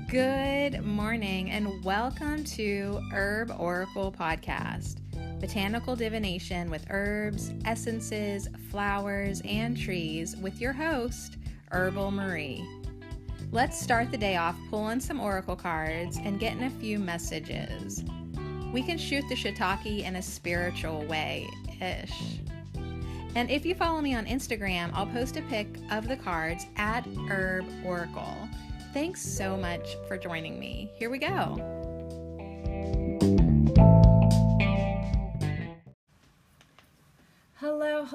Good morning and welcome to Herb Oracle Podcast, botanical divination with herbs, essences, flowers, and trees with your host, Herbal Marie. Let's start the day off pulling some oracle cards and getting a few messages. We can shoot the shiitake in a spiritual way-ish. And if you follow me on Instagram, I'll post a pic of the cards at Herb Oracle. Thanks so much for joining me. Here we go. Hello.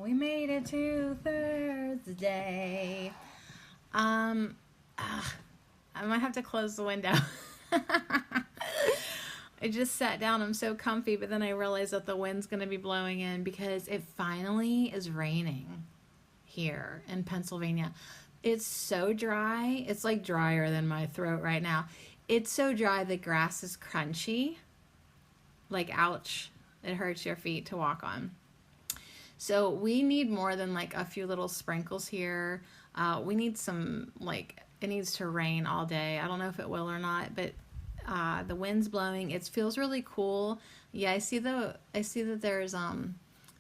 We made it to Thursday. I might have to close the window. I just sat down. I'm so comfy, but then I realized that the wind's going to be blowing in because it finally is raining here in Pennsylvania. It's so dry. It's like drier than my throat right now. It's so dry the grass is crunchy. Like, ouch. It hurts your feet to walk on. So we need more than like a few little sprinkles here. We need some, like, it needs to rain all day. I don't know if it will or not, but the wind's blowing. It feels really cool. Yeah, I see that there's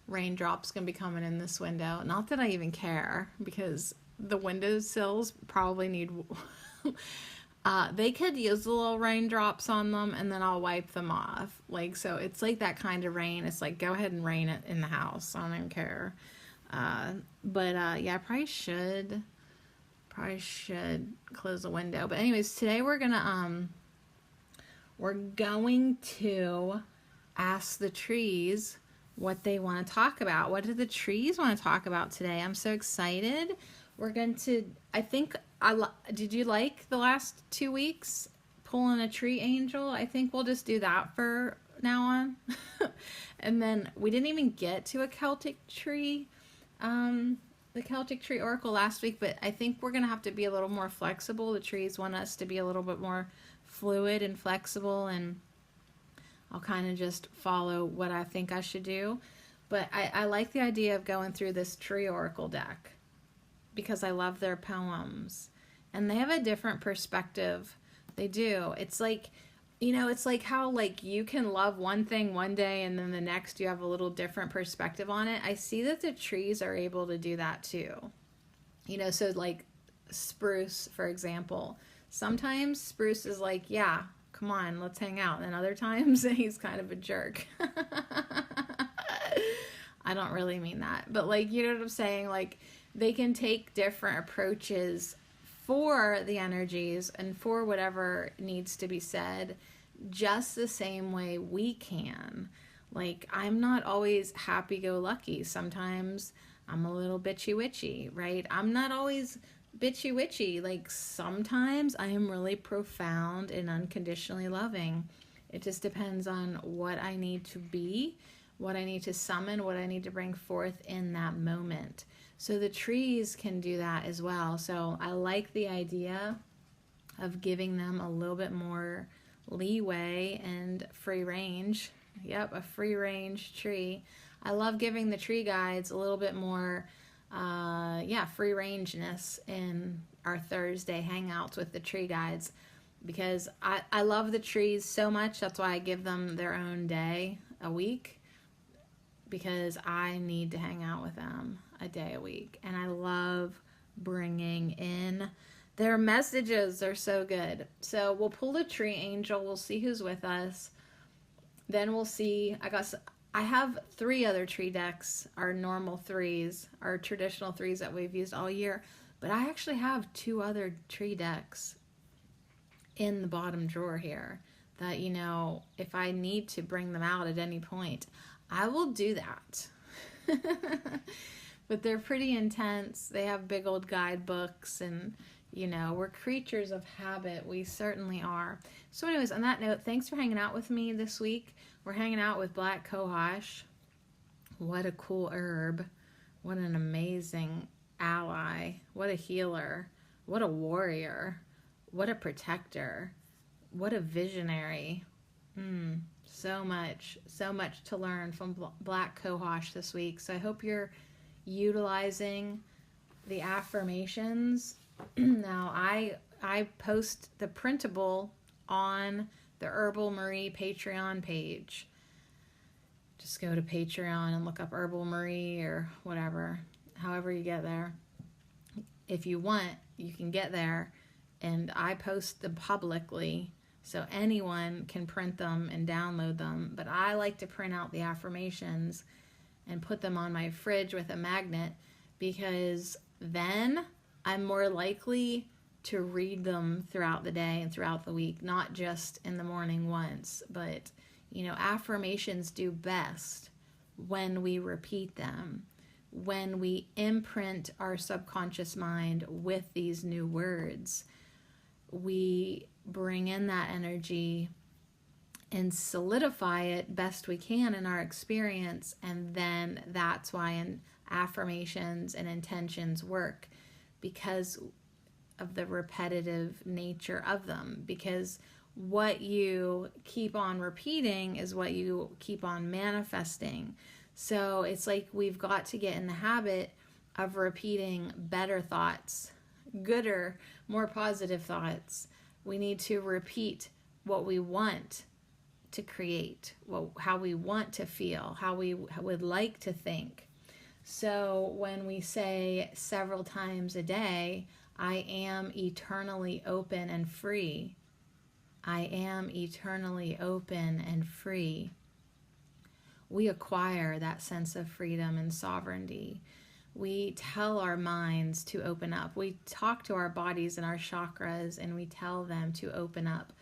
raindrops gonna be coming in this window. Not that I even care, because the windowsills probably need they could use the little raindrops on them, and then I'll wipe them off. Like, so it's like that kind of rain. It's like, go ahead and rain it in the house. I don't even care. Yeah, I probably should close the window. But anyways, today we're going to ask the trees what they want to talk about. What do the trees want to talk about today? I'm so excited. We're going to, did you like the last 2 weeks pulling a tree angel? I think we'll just do that for now on. And then we didn't even get to a Celtic tree, the Celtic tree oracle last week, but I think we're going to have to be a little more flexible. The trees want us to be a little bit more fluid and flexible, and I'll kind of just follow what I think I should do. But I like the idea of going through this tree oracle deck because I love their poems, and they have a different perspective. They do. It's like, it's like how, like, you can love one thing one day and then the next you have a little different perspective on it. I see that the trees are able to do that too. So like spruce, for example. Sometimes spruce is like, yeah, come on, let's hang out. And other times he's kind of a jerk. I don't really mean that. But, like, you know what I'm saying? Like, they can take different approaches for the energies and for whatever needs to be said just the same way we can. Like, I'm not always happy-go-lucky. Sometimes I'm a little bitchy-witchy, right? I'm not always bitchy-witchy. Like, sometimes I am really profound and unconditionally loving. It just depends on what I need to be, what I need to summon, what I need to bring forth in that moment. So the trees can do that as well. So I like the idea of giving them a little bit more leeway and free range. Yep, a free range tree. I love giving the tree guides a little bit more free rangeness in our Thursday hangouts with the tree guides, because I love the trees so much. That's why I give them their own day a week, because I need to hang out with them a day a week. And I love bringing in their messages. They're so good. So we'll pull a tree angel. We'll see who's with us. Then we'll see. I have 3 other tree decks, our normal 3s, our traditional 3s that we've used all year. But I actually have 2 other tree decks in the bottom drawer here that, if I need to bring them out at any point, I will do that. But they're pretty intense. They have big old guidebooks, and, we're creatures of habit. We certainly are. So anyways, on that note, thanks for hanging out with me this week. We're hanging out with black cohosh. What a cool herb. What an amazing ally. What a healer. What a warrior. What a protector. What a visionary. So much to learn from black cohosh this week. So I hope you're utilizing the affirmations Now, I post the printable on the Herbal Marie Patreon page. Just go to Patreon and look up Herbal Marie or whatever, however you get there. If you want, you can get there, and I post them publicly so anyone can print them and download them. But I like to print out the affirmations and put them on my fridge with a magnet, because then I'm more likely to read them throughout the day and throughout the week, not just in the morning once. But, affirmations do best when we repeat them, when we imprint our subconscious mind with these new words. We bring in that energy and solidify it best we can in our experience, and then that's why affirmations and intentions work, because of the repetitive nature of them. Because what you keep on repeating is what you keep on manifesting. So it's like we've got to get in the habit of repeating better thoughts, gooder, more positive thoughts. We need to repeat what we want to create, how we want to feel, how we would like to think. So when we say several times a day, I am eternally open and free. I am eternally open and free. We acquire that sense of freedom and sovereignty. We tell our minds to open up. We talk to our bodies and our chakras, and we tell them to open up.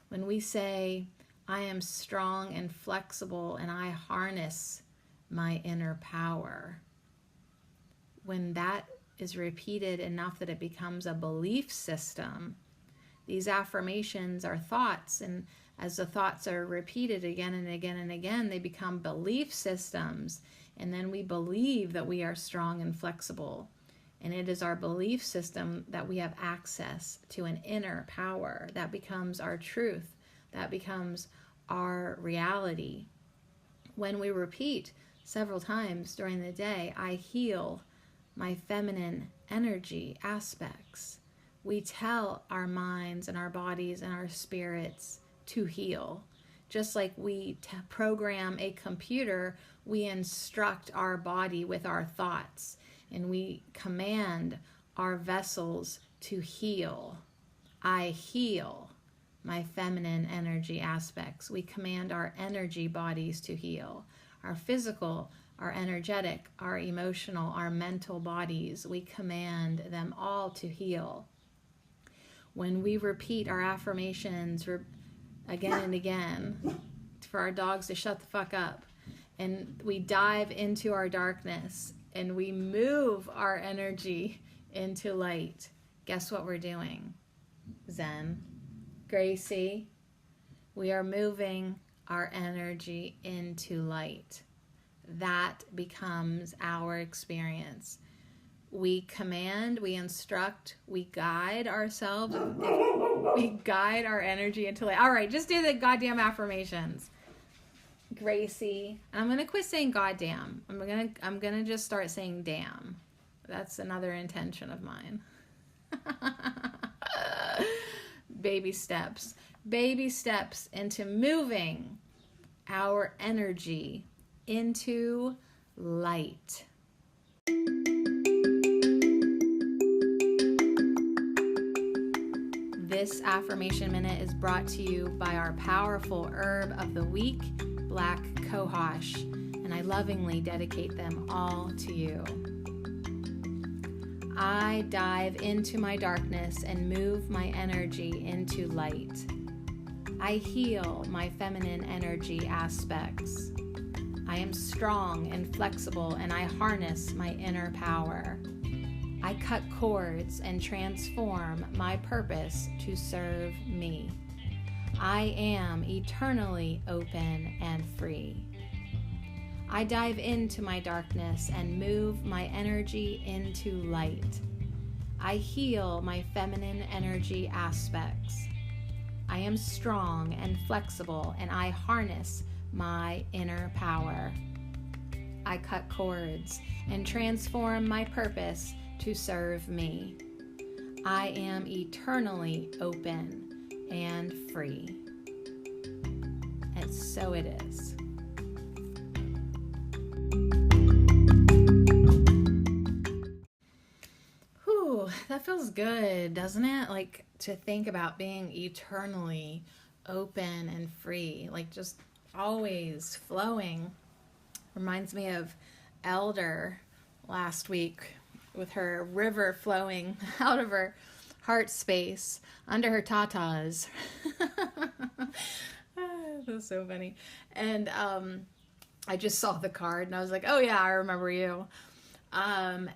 When we say, I am strong and flexible and I harness my inner power, when that is repeated enough that it becomes a belief system, these affirmations are thoughts, and as the thoughts are repeated again and again and again, they become belief systems. And then we believe that we are strong and flexible. And it is our belief system that we have access to an inner power. That becomes our truth. That becomes our reality. When we repeat several times during the day, I heal my feminine energy aspects. We tell our minds and our bodies and our spirits to heal. Just like we program a computer, we instruct our body with our thoughts, and we command our vessels to heal. I heal my feminine energy aspects. We command our energy bodies to heal. Our physical, our energetic, our emotional, our mental bodies, we command them all to heal. When we repeat our affirmations again and again for our dogs to shut the fuck up, and we dive into our darkness and we move our energy into light, guess what we're doing? Zen, Gracie, we are moving our energy into light. That becomes our experience. We command, we instruct, we guide ourselves. We guide our energy into light. All right, just do the goddamn affirmations, Gracie. And I'm gonna quit saying goddamn. I'm gonna just start saying damn. That's another intention of mine. Baby steps into moving our energy into light. This affirmation minute is brought to you by our powerful herb of the week, Black Cohosh, and I lovingly dedicate them all to you. I dive into my darkness and move my energy into light. I heal my feminine energy aspects. I am strong and flexible, and I harness my inner power. I cut cords and transform my purpose to serve me. I am eternally open and free. I dive into my darkness and move my energy into light. I heal my feminine energy aspects. I am strong and flexible, and I harness my inner power. I cut cords and transform my purpose to serve me. I am eternally open and free. And so it is. Whew, that feels good, doesn't it? Like, to think about being eternally open and free, like just always flowing. Reminds me of Elder last week with her river flowing out of her heart space under her tatas. That's so funny. And I just saw the card and I was like, oh yeah, I remember you. But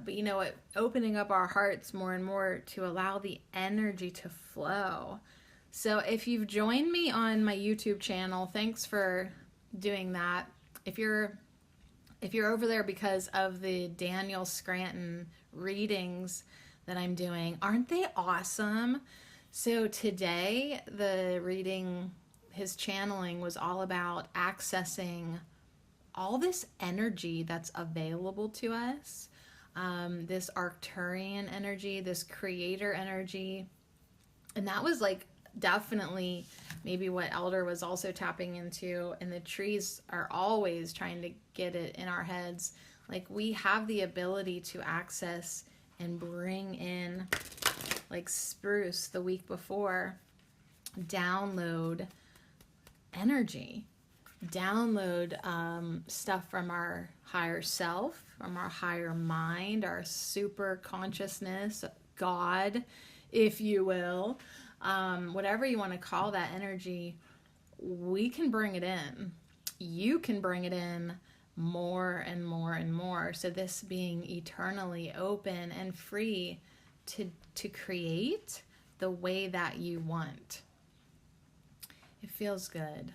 you know what, opening up our hearts more and more to allow the energy to flow. So if you've joined me on my YouTube channel, thanks for doing that. If you're over there because of the Daniel Scranton readings that I'm doing, aren't they awesome? So today the reading, his channeling was all about accessing all this energy that's available to us, this Arcturian energy, this creator energy. And that was like definitely maybe what Elder was also tapping into, and the trees are always trying to get it in our heads. Like, we have the ability to access and bring in, like Spruce the week before, download energy, download stuff from our higher self, from our higher mind, our super consciousness, God, if you will, whatever you want to call that energy. We can bring it in. You can bring it in more and more and more. So this being eternally open and free to create the way that you want. It feels good.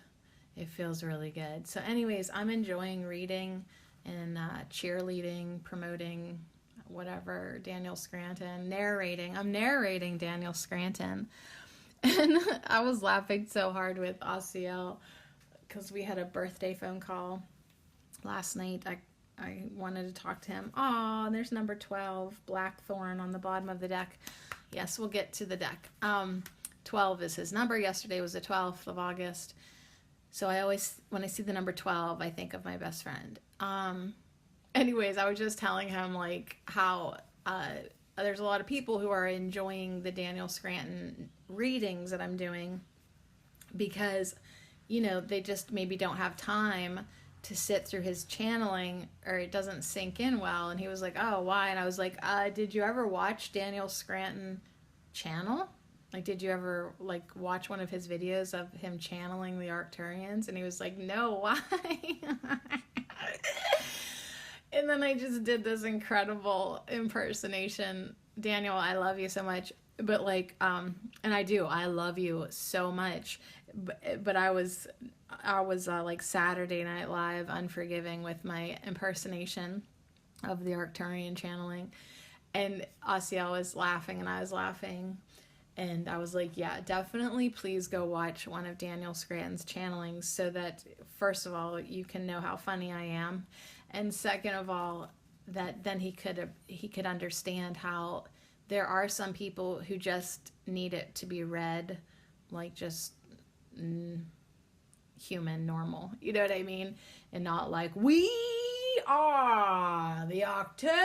It feels really good. So anyways, I'm enjoying reading and cheerleading, promoting, whatever, Daniel Scranton, narrating. I'm narrating Daniel Scranton. And I was laughing so hard with Asiel because we had a birthday phone call last night. I wanted to talk to him. Aw, there's number 12, Blackthorn on the bottom of the deck. Yes, we'll get to the deck. 12 is his number. Yesterday was the 12th of August. So I always, when I see the number 12, I think of my best friend. Anyways, I was just telling him like how there's a lot of people who are enjoying the Daniel Scranton readings that I'm doing because, you know, they just maybe don't have time to sit through his channeling, or it doesn't sink in well. And he was like, oh, why? And I was like, did you ever watch Daniel Scranton channel? Like, did you ever, like, watch one of his videos of him channeling the Arcturians? And he was like, no, why? And then I just did this incredible impersonation. Daniel, I love you so much. But, like, and I love you so much. But I was like, Saturday Night Live unforgiving with my impersonation of the Arcturian channeling. And Asiel was laughing and I was laughing. And I was like, yeah, definitely please go watch one of Daniel Scranton's channelings so that, first of all, you can know how funny I am. And second of all, that then he could understand how there are some people who just need it to be read like just human, normal. You know what I mean? And not like, we are the Arcturian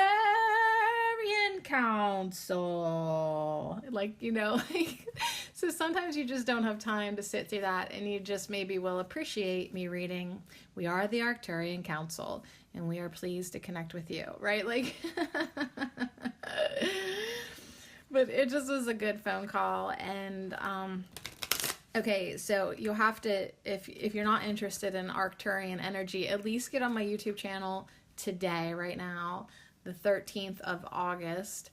Council. Like, you know, like, so sometimes you just don't have time to sit through that, and you just maybe will appreciate me reading, we are the Arcturian Council, and we are pleased to connect with you, right? Like, but it just was a good phone call. And, okay, so you'll have to, if you're not interested in Arcturian energy, at least get on my YouTube channel today, right now, the 13th of August,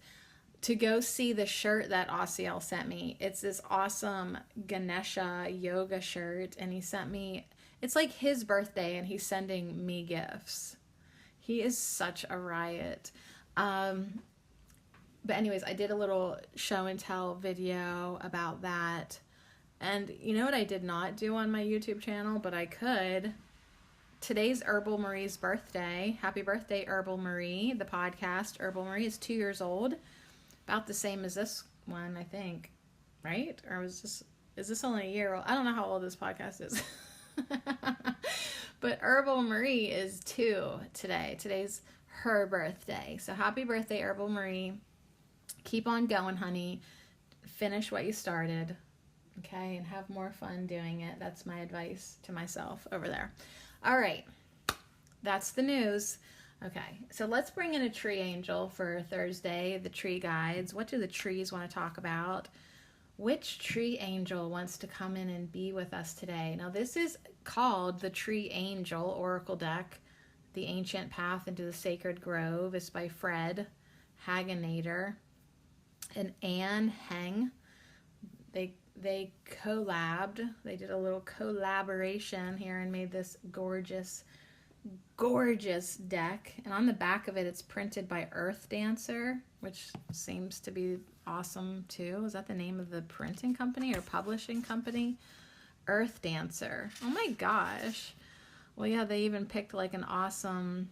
to go see the shirt that Asiel sent me. It's this awesome Ganesha yoga shirt, and he sent me, it's like his birthday, and he's sending me gifts. He is such a riot. But anyways, I did a little show and tell video about that. And you know what I did not do on my YouTube channel, but I could? Today's Herbal Marie's birthday. Happy birthday, Herbal Marie. The podcast, Herbal Marie, is 2 years old. about the same as this one, I think, right? Or is this only a year old? I don't know how old this podcast is. But Herbal Marie is 2 today. Today's her birthday. So happy birthday, Herbal Marie. Keep on going, honey. Finish what you started, okay? And have more fun doing it. That's my advice to myself over there. All right. That's the news. Okay, so let's bring in a tree angel for Thursday, the tree guides. What do the trees want to talk about? Which tree angel wants to come in and be with us today? Now, this is called the Tree Angel Oracle Deck, The Ancient Path into the Sacred Grove. It's by Fred Hagenader and Anne Heng. They collabed. They did a little collaboration here and made this gorgeous deck. And on the back of it, it's printed by Earth Dancer, which seems to be awesome too. Is that the name of the printing company or publishing company? Earth Dancer. Oh my gosh. Well, yeah, they even picked like an awesome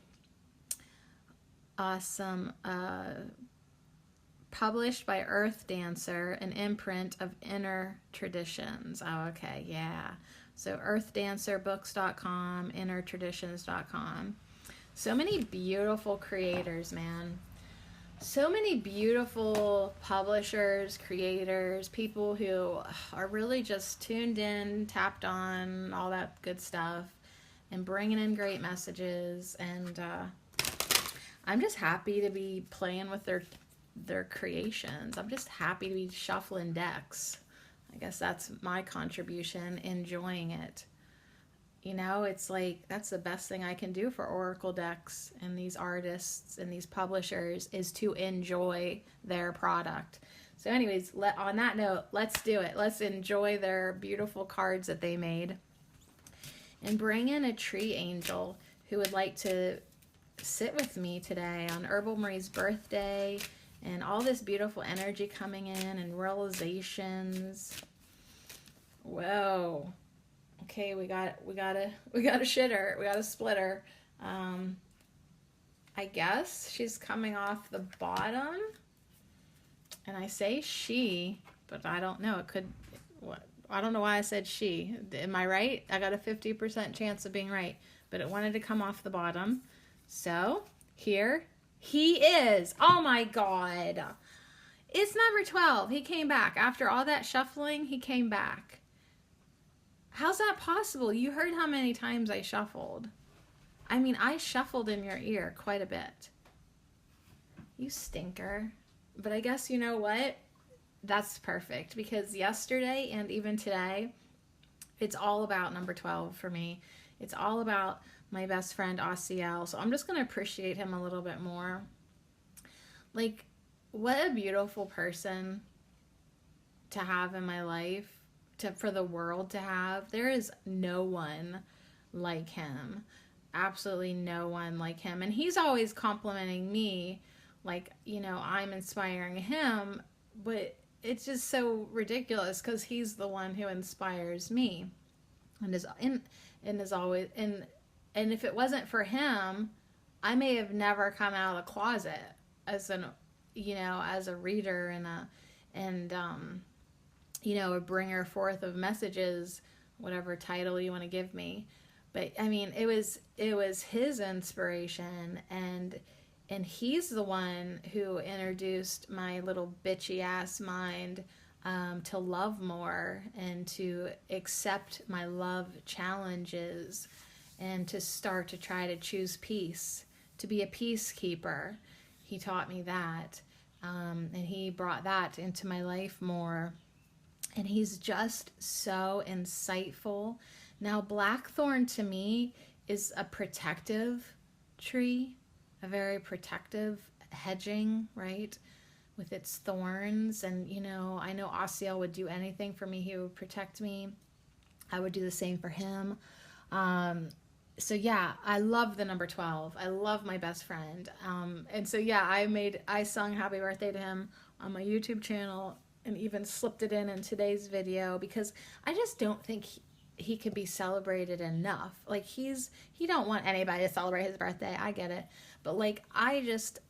published by Earth Dancer, an imprint of Inner Traditions. Oh, okay, yeah. So earthdancerbooks.com, innertraditions.com. So many beautiful creators, man. So many beautiful publishers, creators, people who are really just tuned in, tapped on, all that good stuff, and bringing in great messages. And I'm just happy to be playing with their creations. I'm just happy to be shuffling decks. I guess that's my contribution, enjoying it. You know, it's like, that's the best thing I can do for Oracle decks and these artists and these publishers is to enjoy their product. So anyways, on that note, let's do it. Let's enjoy their beautiful cards that they made. And bring in a tree angel who would like to sit with me today on Herbal Marie's birthday. And all this beautiful energy coming in and realizations. Whoa. Okay, we got a shitter. We got a splitter. I guess she's coming off the bottom. And I say she, but I don't know. It could, I don't know why I said she. Am I right? I got a 50% chance of being right. But it wanted to come off the bottom. So, here he is. Oh my God. It's number 12. He came back. After all that shuffling, he came back. How's that possible? You heard how many times I shuffled. I mean, I shuffled in your ear quite a bit. You stinker. But I guess you know what? That's perfect. Because yesterday and even today, it's all about number 12 for me. It's all about my best friend, Asiel. So I'm just going to appreciate him a little bit more. Like, what a beautiful person to have in my life, for the world to have. There is no one like him. Absolutely no one like him. And he's always complimenting me, like, you know, I'm inspiring him. But it's just so ridiculous because he's the one who inspires me. And is always... And if it wasn't for him, I may have never come out of the closet as as a reader and a bringer forth of messages, whatever title you want to give me. But I mean, it was his inspiration, and he's the one who introduced my little bitchy ass mind to love more and to accept my love challenges. And to start to try to choose peace, to be a peacekeeper. He taught me that. And he brought that into my life more. And he's just so insightful. Now, blackthorn to me is a protective tree, a very protective hedging, right? With its thorns. And, I know Asiel would do anything for me. He would protect me. I would do the same for him. So yeah, I love the number 12. I love my best friend. And so yeah, I sung happy birthday to him on my YouTube channel and even slipped it in today's video because I just don't think he can be celebrated enough. Like he don't want anybody to celebrate his birthday. I get it. But like, I just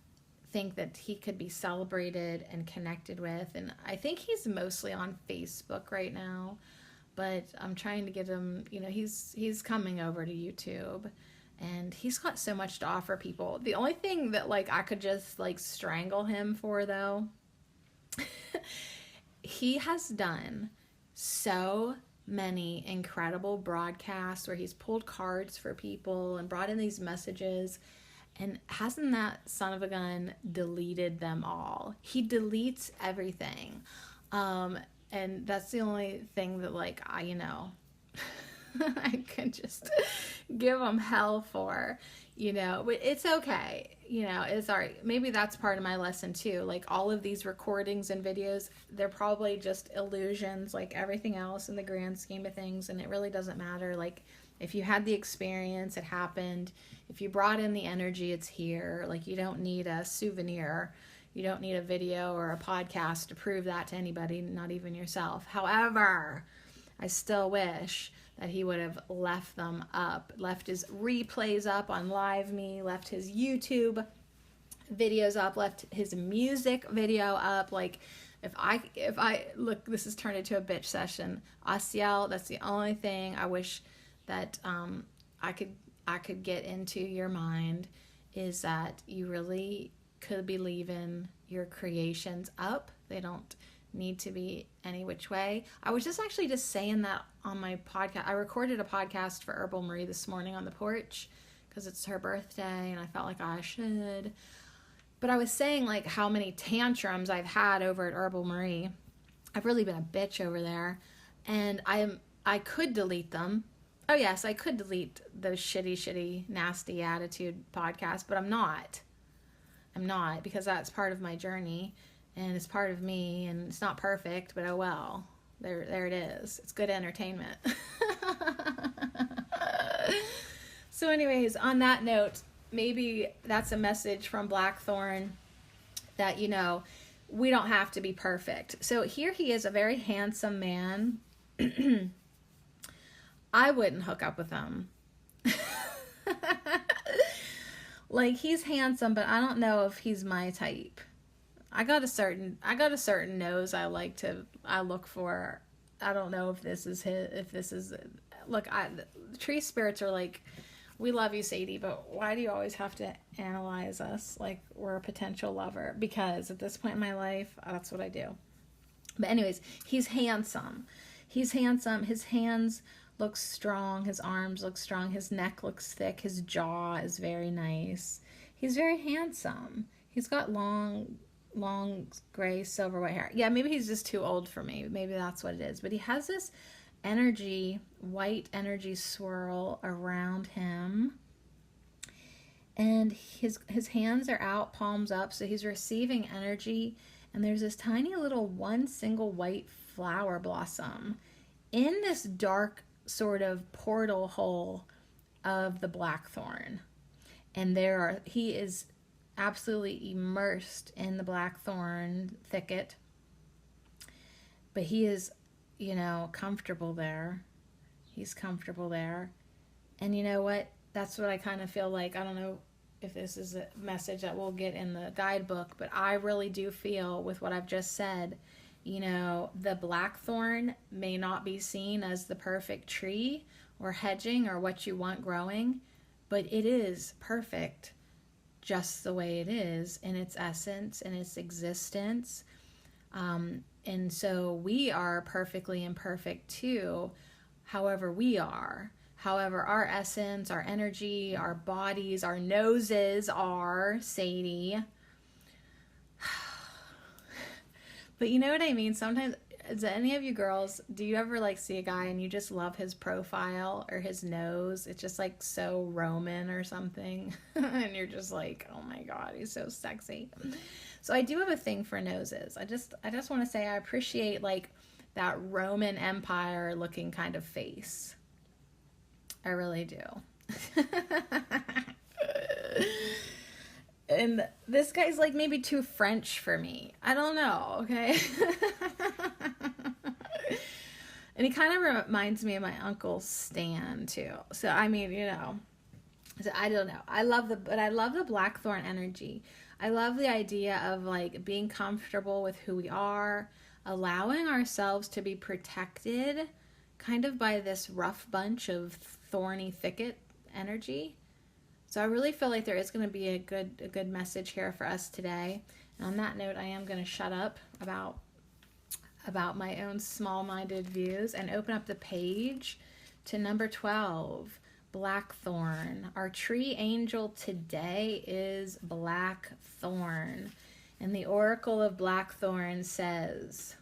think that he could be celebrated and connected with. And I think he's mostly on Facebook right now, but I'm trying to get him, he's coming over to YouTube, and he's got so much to offer people. The only thing that like I could just like strangle him for, though, he has done so many incredible broadcasts where he's pulled cards for people and brought in these messages, and hasn't that son of a gun deleted them all? He deletes everything. And that's the only thing that like I I can just give him hell for, but it's okay. It's all right. Maybe that's part of my lesson too. Like all of these recordings and videos, they're probably just illusions like everything else in the grand scheme of things. And it really doesn't matter. Like if you had the experience, it happened. If you brought in the energy, it's here. Like you don't need a souvenir. You don't need a video or a podcast to prove that to anybody, not even yourself. However, I still wish that he would have left them up, left his replays up on Live Me, left his YouTube videos up, left his music video up. Like if I look, this has turned into a bitch session. Asiel, that's the only thing I wish that I could get into your mind, is that you really could be leaving your creations up. They don't need to be any which way. I was just saying that on my podcast. I recorded a podcast for Herbal Marie this morning on the porch because it's her birthday and I felt like I should. But I was saying like how many tantrums I've had over at Herbal Marie. I've really been a bitch over there, and I could delete them. Oh yes, I could delete those shitty, nasty attitude podcasts, but I'm not, because that's part of my journey and it's part of me, and it's not perfect, but oh well. There it is. It's good entertainment. So anyways, on that note, maybe that's a message from Blackthorn that, we don't have to be perfect. So here he is, a very handsome man. I wouldn't hook up with him. Like he's handsome, but I don't know if he's my type. I got a certain nose I look for. I don't know if this is look, tree spirits are like, we love you, Sadie, but why do you always have to analyze us like we're a potential lover? Because at this point in my life, that's what I do. But anyways, he's handsome. His hands look strong, his arms look strong, his neck looks thick, his jaw is very nice. He's very handsome. He's got long gray, silver, white hair. Yeah, maybe he's just too old for me. Maybe that's what it is. But he has this white energy swirl around him. And his hands are out, palms up, so he's receiving energy. And there's this tiny little one single white flower blossom in this dark sort of portal hole of the blackthorn. And he is absolutely immersed in the blackthorn thicket, but he is, comfortable there. He's comfortable there. And you know what? That's what I kind of feel like. I don't know if this is a message that we'll get in the guidebook, but I really do feel with what I've just said, the blackthorn may not be seen as the perfect tree or hedging or what you want growing, but it is perfect just the way it is in its essence, in its existence. And so we are perfectly imperfect too, however we are. However, our essence, our energy, our bodies, our noses are, Sadie. But you know what I mean? Sometimes, do any of you girls, do you ever see a guy and you just love his profile or his nose? It's just so Roman or something. And you're just like, oh my God, he's so sexy. So I do have a thing for noses. I just want to say I appreciate that Roman Empire looking kind of face. I really do. And this guy's maybe too French for me. I don't know, okay? And he kind of reminds me of my Uncle Stan, too. So, I mean, So I don't know. But I love the blackthorn energy. I love the idea of like being comfortable with who we are, allowing ourselves to be protected kind of by this rough bunch of thorny thicket energy. So I really feel like there is going to be a good message here for us today. And on that note, I am going to shut up about my own small-minded views and open up the page to number 12, Blackthorn. Our tree angel today is Blackthorn. And the Oracle of Blackthorn says,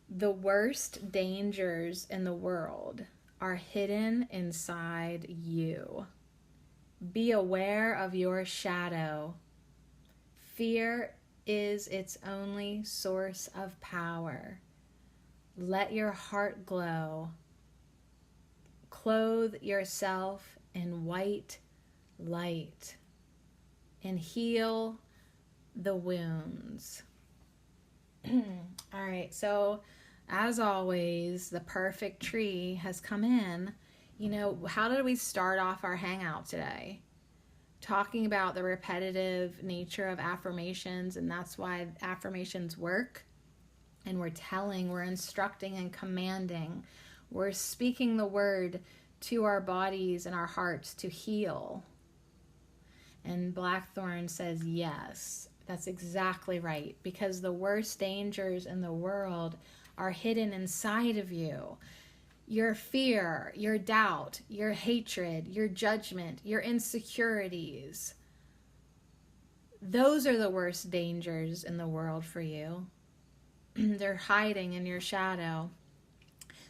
the worst dangers in the world are hidden inside you. Be aware of your shadow. Fear is its only source of power. Let your heart glow. Clothe yourself in white light and heal the wounds. All right, so as always, the perfect tree has come in. You know, how did we start off our hangout today? Talking about the repetitive nature of affirmations, and that's why affirmations work. And we're instructing and commanding. We're speaking the word to our bodies and our hearts to heal. And Blackthorn says, yes, that's exactly right. Because the worst dangers in the world are hidden inside of you. Your fear, your doubt, your hatred, your judgment, your insecurities. Those are the worst dangers in the world for you. They're hiding in your shadow.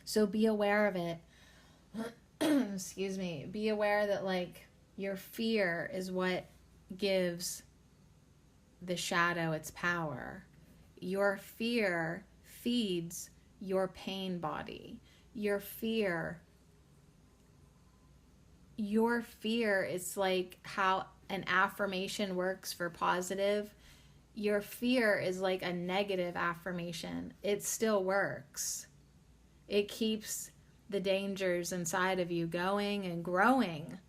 So be aware of it. Excuse me. Be aware that like your fear is what gives the shadow its power. Your fear feeds your pain body. Your fear is like how an affirmation works for positive. Your fear is like a negative affirmation. It still works. It keeps the dangers inside of you going and growing.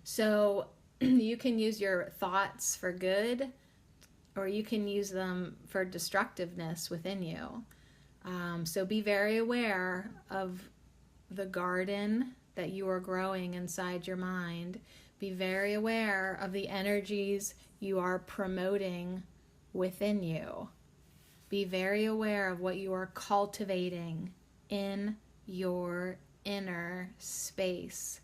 So you can use your thoughts for good, or you can use them for destructiveness within you. So be very aware of the garden that you are growing inside your mind. Be very aware of the energies you are promoting within you. Be very aware of what you are cultivating in your inner space.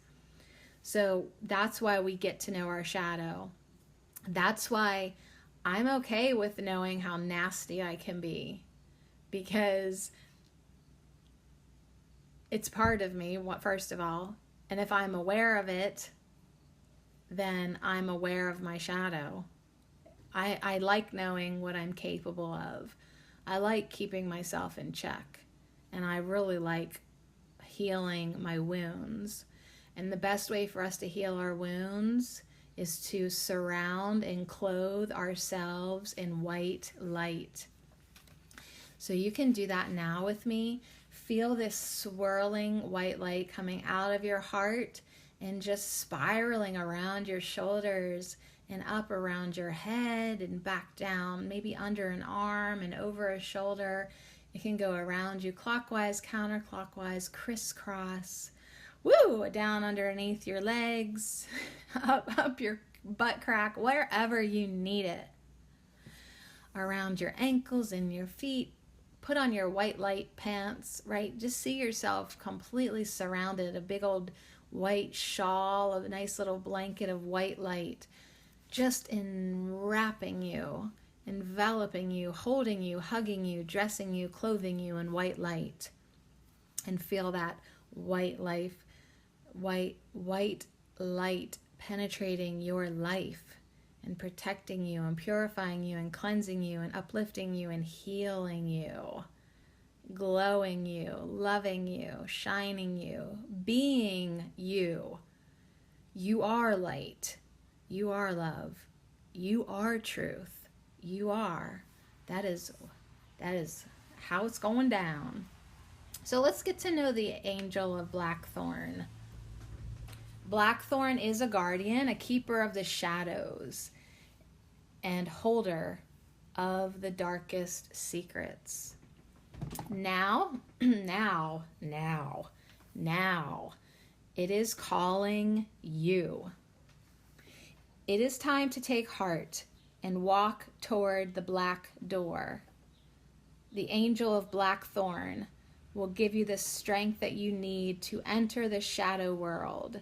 So that's why we get to know our shadow. That's why I'm okay with knowing how nasty I can be, because it's part of me, first of all. And if I'm aware of it, then I'm aware of my shadow. I like knowing what I'm capable of. I like keeping myself in check. And I really like healing my wounds. And the best way for us to heal our wounds is to surround and clothe ourselves in white light. So you can do that now with me. Feel this swirling white light coming out of your heart and just spiraling around your shoulders and up around your head and back down, maybe under an arm and over a shoulder. It can go around you clockwise, counterclockwise, crisscross. Woo! Down underneath your legs, up your butt crack, wherever you need it. Around your ankles and your feet. Put on your white light pants, right? Just see yourself completely surrounded, a big old white shawl, a nice little blanket of white light, just enwrapping you, enveloping you, holding you, hugging you, dressing you, clothing you in white light. And feel that white light penetrating your life and protecting you and purifying you and cleansing you and uplifting you and healing you, glowing you, loving you, shining you, being you. You are light. You are love. You are truth. You are. That is how it's going down. So let's get to know the angel of Blackthorn. Blackthorn is a guardian, a keeper of the shadows, and holder of the darkest secrets. Now, now, it is calling you. It is time to take heart and walk toward the black door. The angel of Blackthorn will give you the strength that you need to enter the shadow world.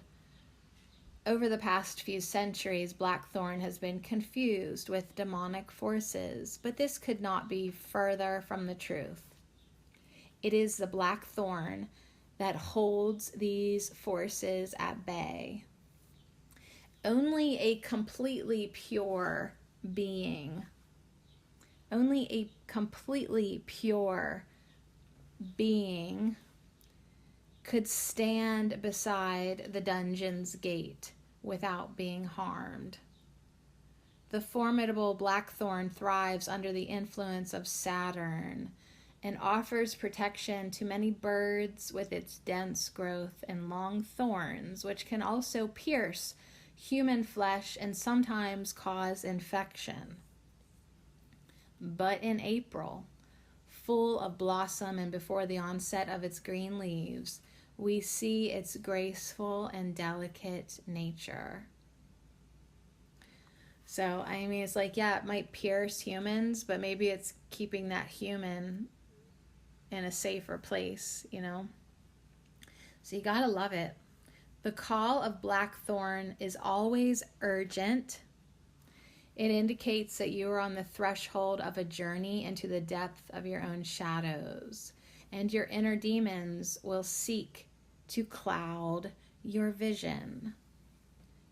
Over the past few centuries, Blackthorn has been confused with demonic forces, but this could not be further from the truth. It is the Blackthorn that holds these forces at bay. Only a completely pure being, could stand beside the dungeon's gate without being harmed. The formidable Blackthorn thrives under the influence of Saturn and offers protection to many birds with its dense growth and long thorns, which can also pierce human flesh and sometimes cause infection. But in April, full of blossom and before the onset of its green leaves, we see its graceful and delicate nature. So, I mean, it's like, yeah, it might pierce humans, but maybe it's keeping that human in a safer place, you know? So you gotta love it. The call of Blackthorn is always urgent. It indicates that you are on the threshold of a journey into the depth of your own shadows, and your inner demons will seek to cloud your vision.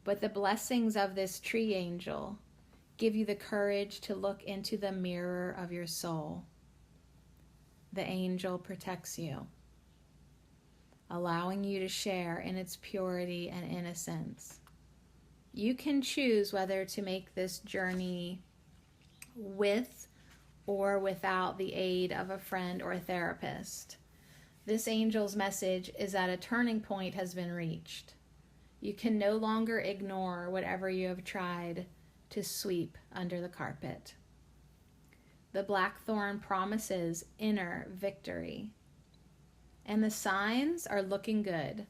But the blessings of this tree angel give you the courage to look into the mirror of your soul. The angel protects you, allowing you to share in its purity and innocence. You can choose whether to make this journey with or without the aid of a friend or a therapist. This angel's message is that a turning point has been reached. You can no longer ignore whatever you have tried to sweep under the carpet. The Blackthorn promises inner victory. And the signs are looking good.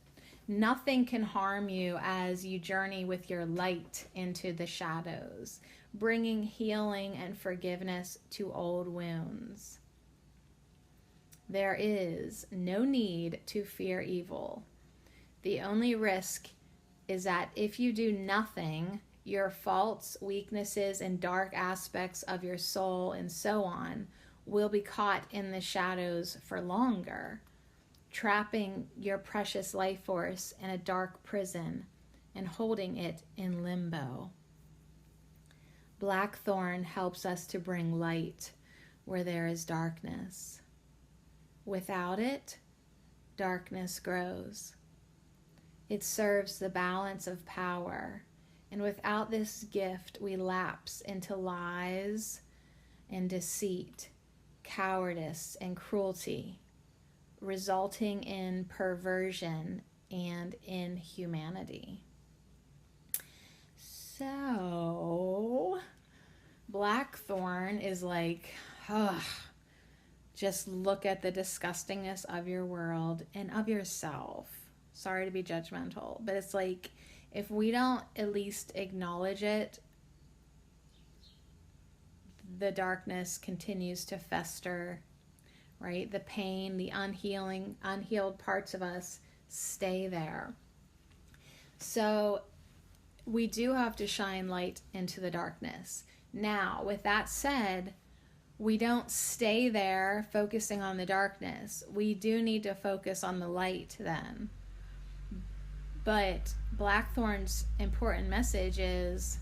Nothing can harm you as you journey with your light into the shadows, bringing healing and forgiveness to old wounds. There is no need to fear evil. The only risk is that if you do nothing, your faults, weaknesses, and dark aspects of your soul and so on will be caught in the shadows for longer, trapping your precious life force in a dark prison and holding it in limbo. Blackthorn helps us to bring light where there is darkness. Without it, darkness grows. It serves the balance of power, and without this gift, we lapse into lies and deceit, cowardice and cruelty, resulting in perversion and inhumanity. So, Blackthorn is like, just look at the disgustingness of your world and of yourself. Sorry to be judgmental, but it's like, if we don't at least acknowledge it, the darkness continues to fester, right? The pain, the unhealed parts of us stay there. So we do have to shine light into the darkness. Now, with that said, we don't stay there focusing on the darkness. We do need to focus on the light then. But Blackthorn's important message is,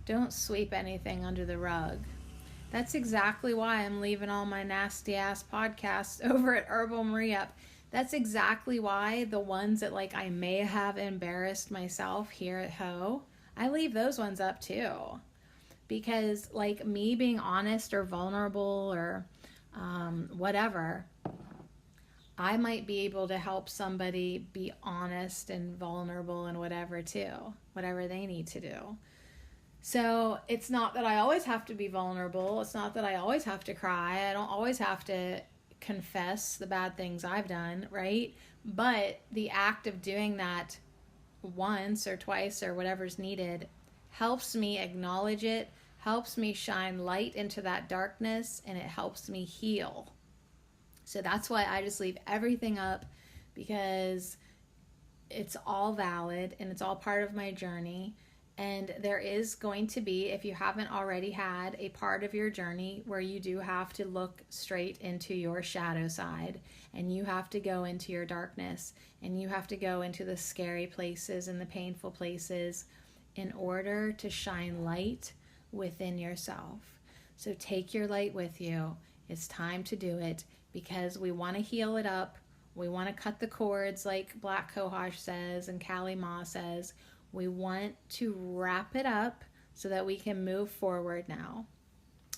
don't sweep anything under the rug. That's exactly why I'm leaving all my nasty ass podcasts over at Herbal Maria. That's exactly why the ones that like I may have embarrassed myself here at Ho, I leave those ones up too. Because like me being honest or vulnerable or whatever, I might be able to help somebody be honest and vulnerable and whatever too, whatever they need to do. So it's not that I always have to be vulnerable. It's not that I always have to cry. I don't always have to confess the bad things I've done, right? But the act of doing that once or twice or whatever's needed helps me acknowledge it, helps me shine light into that darkness, and it helps me heal. So that's why I just leave everything up, because it's all valid and it's all part of my journey. And there is going to be, if you haven't already had, a part of your journey where you do have to look straight into your shadow side, and you have to go into your darkness, and you have to go into the scary places and the painful places in order to shine light within yourself. So take your light with you. It's time to do it, because we want to heal it up. We want to cut the cords, like Black Cohosh says and Kali Ma says. We want to wrap it up so that we can move forward now.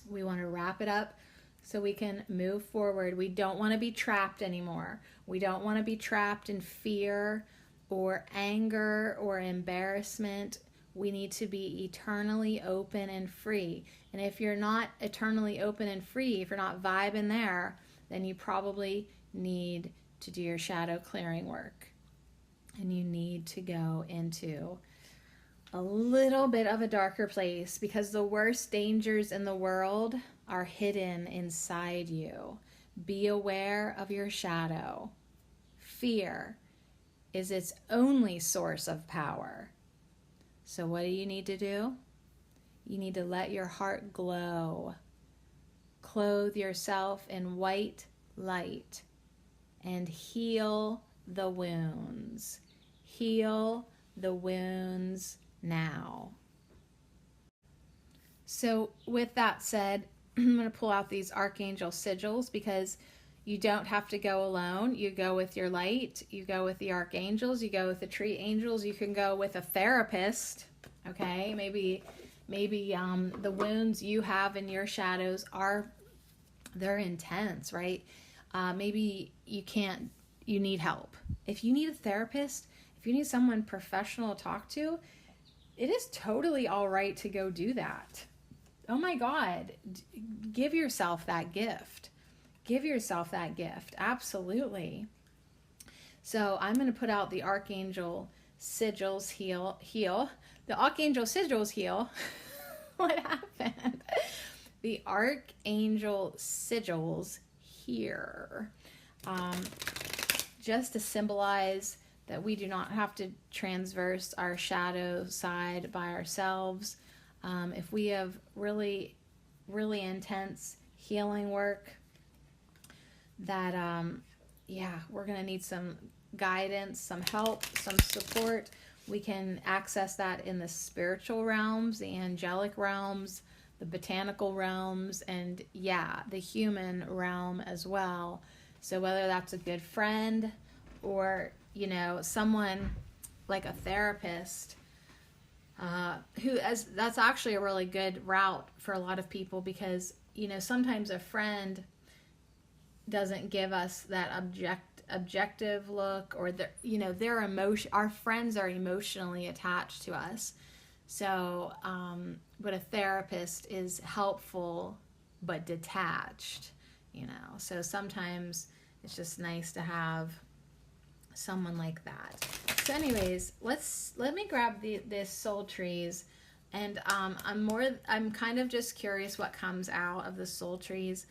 We want to wrap it up so we can move forward. We don't want to be trapped anymore. We don't want to be trapped in fear or anger or embarrassment. We need to be eternally open and free. And if you're not eternally open and free, if you're not vibing there, then you probably need to do your shadow clearing work. And you need to go into a little bit of a darker place, because the worst dangers in the world are hidden inside you. Be aware of your shadow. Fear is its only source of power. So what do you need to do? You need to let your heart glow. Clothe yourself in white light and heal the wounds. Heal the wounds now. So with that said, I'm going to pull out these archangel sigils, because you don't have to go alone. You go with your light, you go with the archangels, you go with the tree angels, you can go with a therapist. Okay, maybe the wounds you have in your shadows they're intense, right? Maybe you need help. If you need a therapist, if you need someone professional to talk to, it is totally all right to go do that. Oh my God, give yourself that gift. Give yourself that gift. Absolutely. So I'm going to put out the archangel sigils heal. The archangel sigils heal. What happened? The archangel sigils here. Just to symbolize that we do not have to transverse our shadow side by ourselves. If we have really, really intense healing work, that, we're going to need some guidance, some help, some support. We can access that in the spiritual realms, the angelic realms, the botanical realms, and the human realm as well. So whether that's a good friend or, someone like a therapist, that's actually a really good route for a lot of people, because, sometimes a friend doesn't give us that objective look, or their emotion. Our friends are emotionally attached to us. So, but a therapist is helpful but detached, So sometimes it's just nice to have someone like that. So anyways, let me grab this soul trees, and I'm kind of just curious what comes out of the soul trees.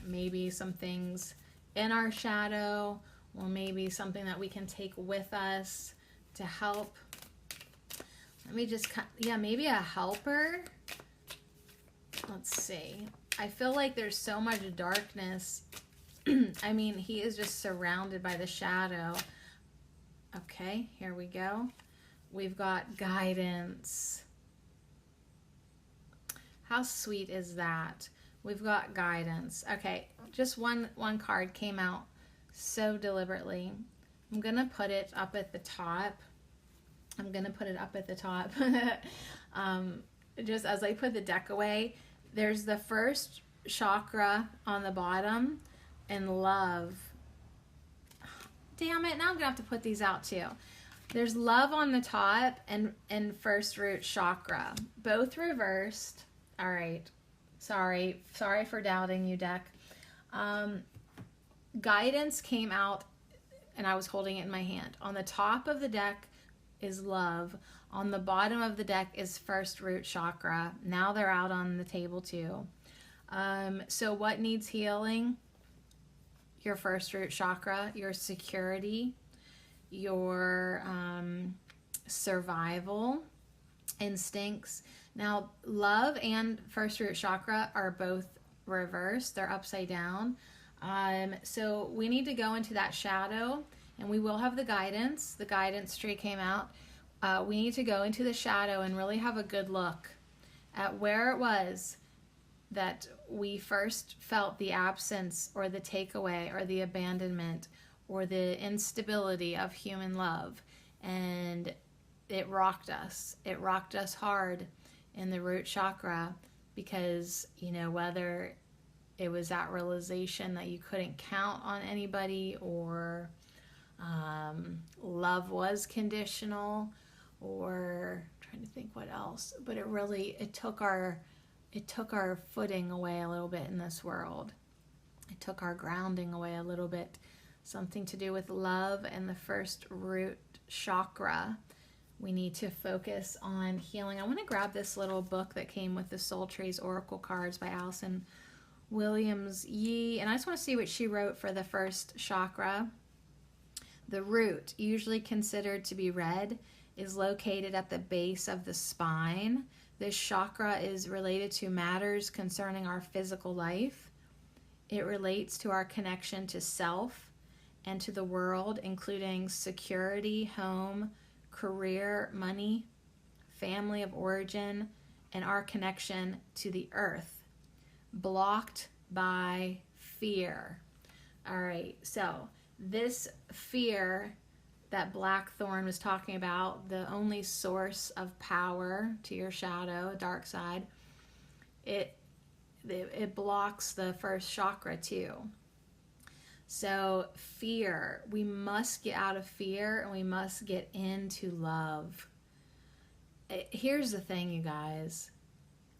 Maybe some things in our shadow, or maybe something that we can take with us to help. Let me just, maybe a helper. Let's see. I feel like there's so much darkness. I mean, he is just surrounded by the shadow. Okay, here we go. We've got guidance. How sweet is that? We've got guidance. Okay, just one card came out so deliberately. I'm going to put it up at the top. Just as I put the deck away, there's the first chakra on the bottom and love. Damn it, now I'm gonna have to put these out too. There's love on the top and first root chakra, both reversed. All right, sorry for doubting you, deck. Guidance came out and I was holding it in my hand. On the top of the deck is love. On the bottom of the deck is first root chakra. Now they're out on the table too. So what needs healing? Your first root chakra, your security, your survival instincts. Now, love and first root chakra are both reversed. They're upside down. So we need to go into that shadow, and we will have the guidance. The guidance tree came out. We need to go into the shadow and really have a good look at where it was that we first felt the absence or the takeaway or the abandonment or the instability of human love. And it rocked us. It rocked us hard in the root chakra because, you know, whether it was that realization that you couldn't count on anybody, or love was conditional, or I'm trying to think what else, but it took our footing away a little bit in this world. It took our grounding away a little bit. Something to do with love and the first root chakra. We need to focus on healing. I want to grab this little book that came with the Soul Trees Oracle cards by Allison Williams Yee, and I just want to see what she wrote for the first chakra. The root, usually considered to be red, is located at the base of the spine. This chakra is related to matters concerning our physical life. It relates to our connection to self and to the world, including security, home, career, money, family of origin, and our connection to the earth. Blocked by fear. All right, so this fear that Blackthorn was talking about, the only source of power to your shadow, dark side, it blocks the first chakra too. So fear, we must get out of fear and we must get into love. Here's the thing, you guys.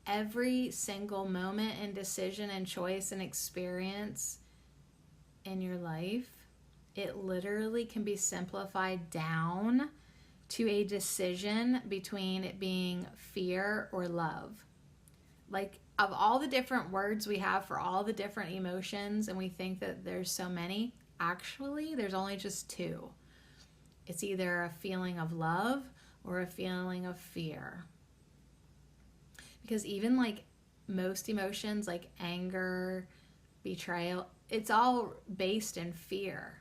Every single moment and decision and choice and experience in your life, it literally can be simplified down to a decision between it being fear or love. Like, of all the different words we have for all the different emotions, and we think that there's so many, actually there's only just two. It's either a feeling of love or a feeling of fear. Because even like most emotions, like anger, betrayal, it's all based in fear.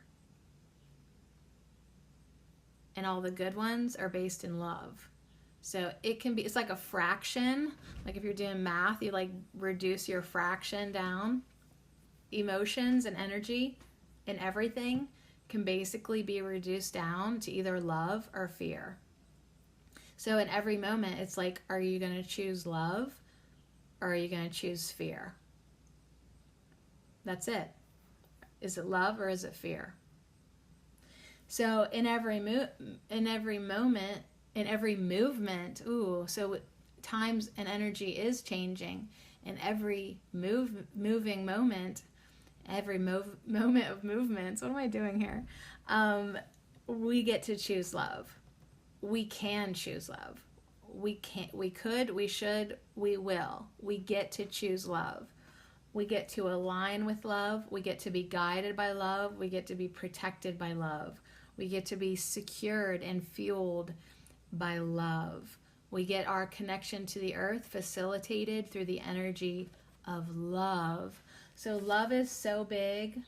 And all the good ones are based in love. So it can be, it's like a fraction. Like if you're doing math, you like reduce your fraction down. Emotions and energy and everything can basically be reduced down to either love or fear. So in every moment, it's like, are you going to choose love or are you going to choose fear? That's it. Is it love or is it fear? So in every moment, in every movement, so times and energy is changing. In every moving moment, every moment of movements, what am I doing here? We get to choose love. We can choose love. We could, we should, we will. We get to choose love. We get to align with love. We get to be guided by love. We get to be protected by love. We get to be secured and fueled by love. We get our connection to the earth facilitated through the energy of love. So love is so big,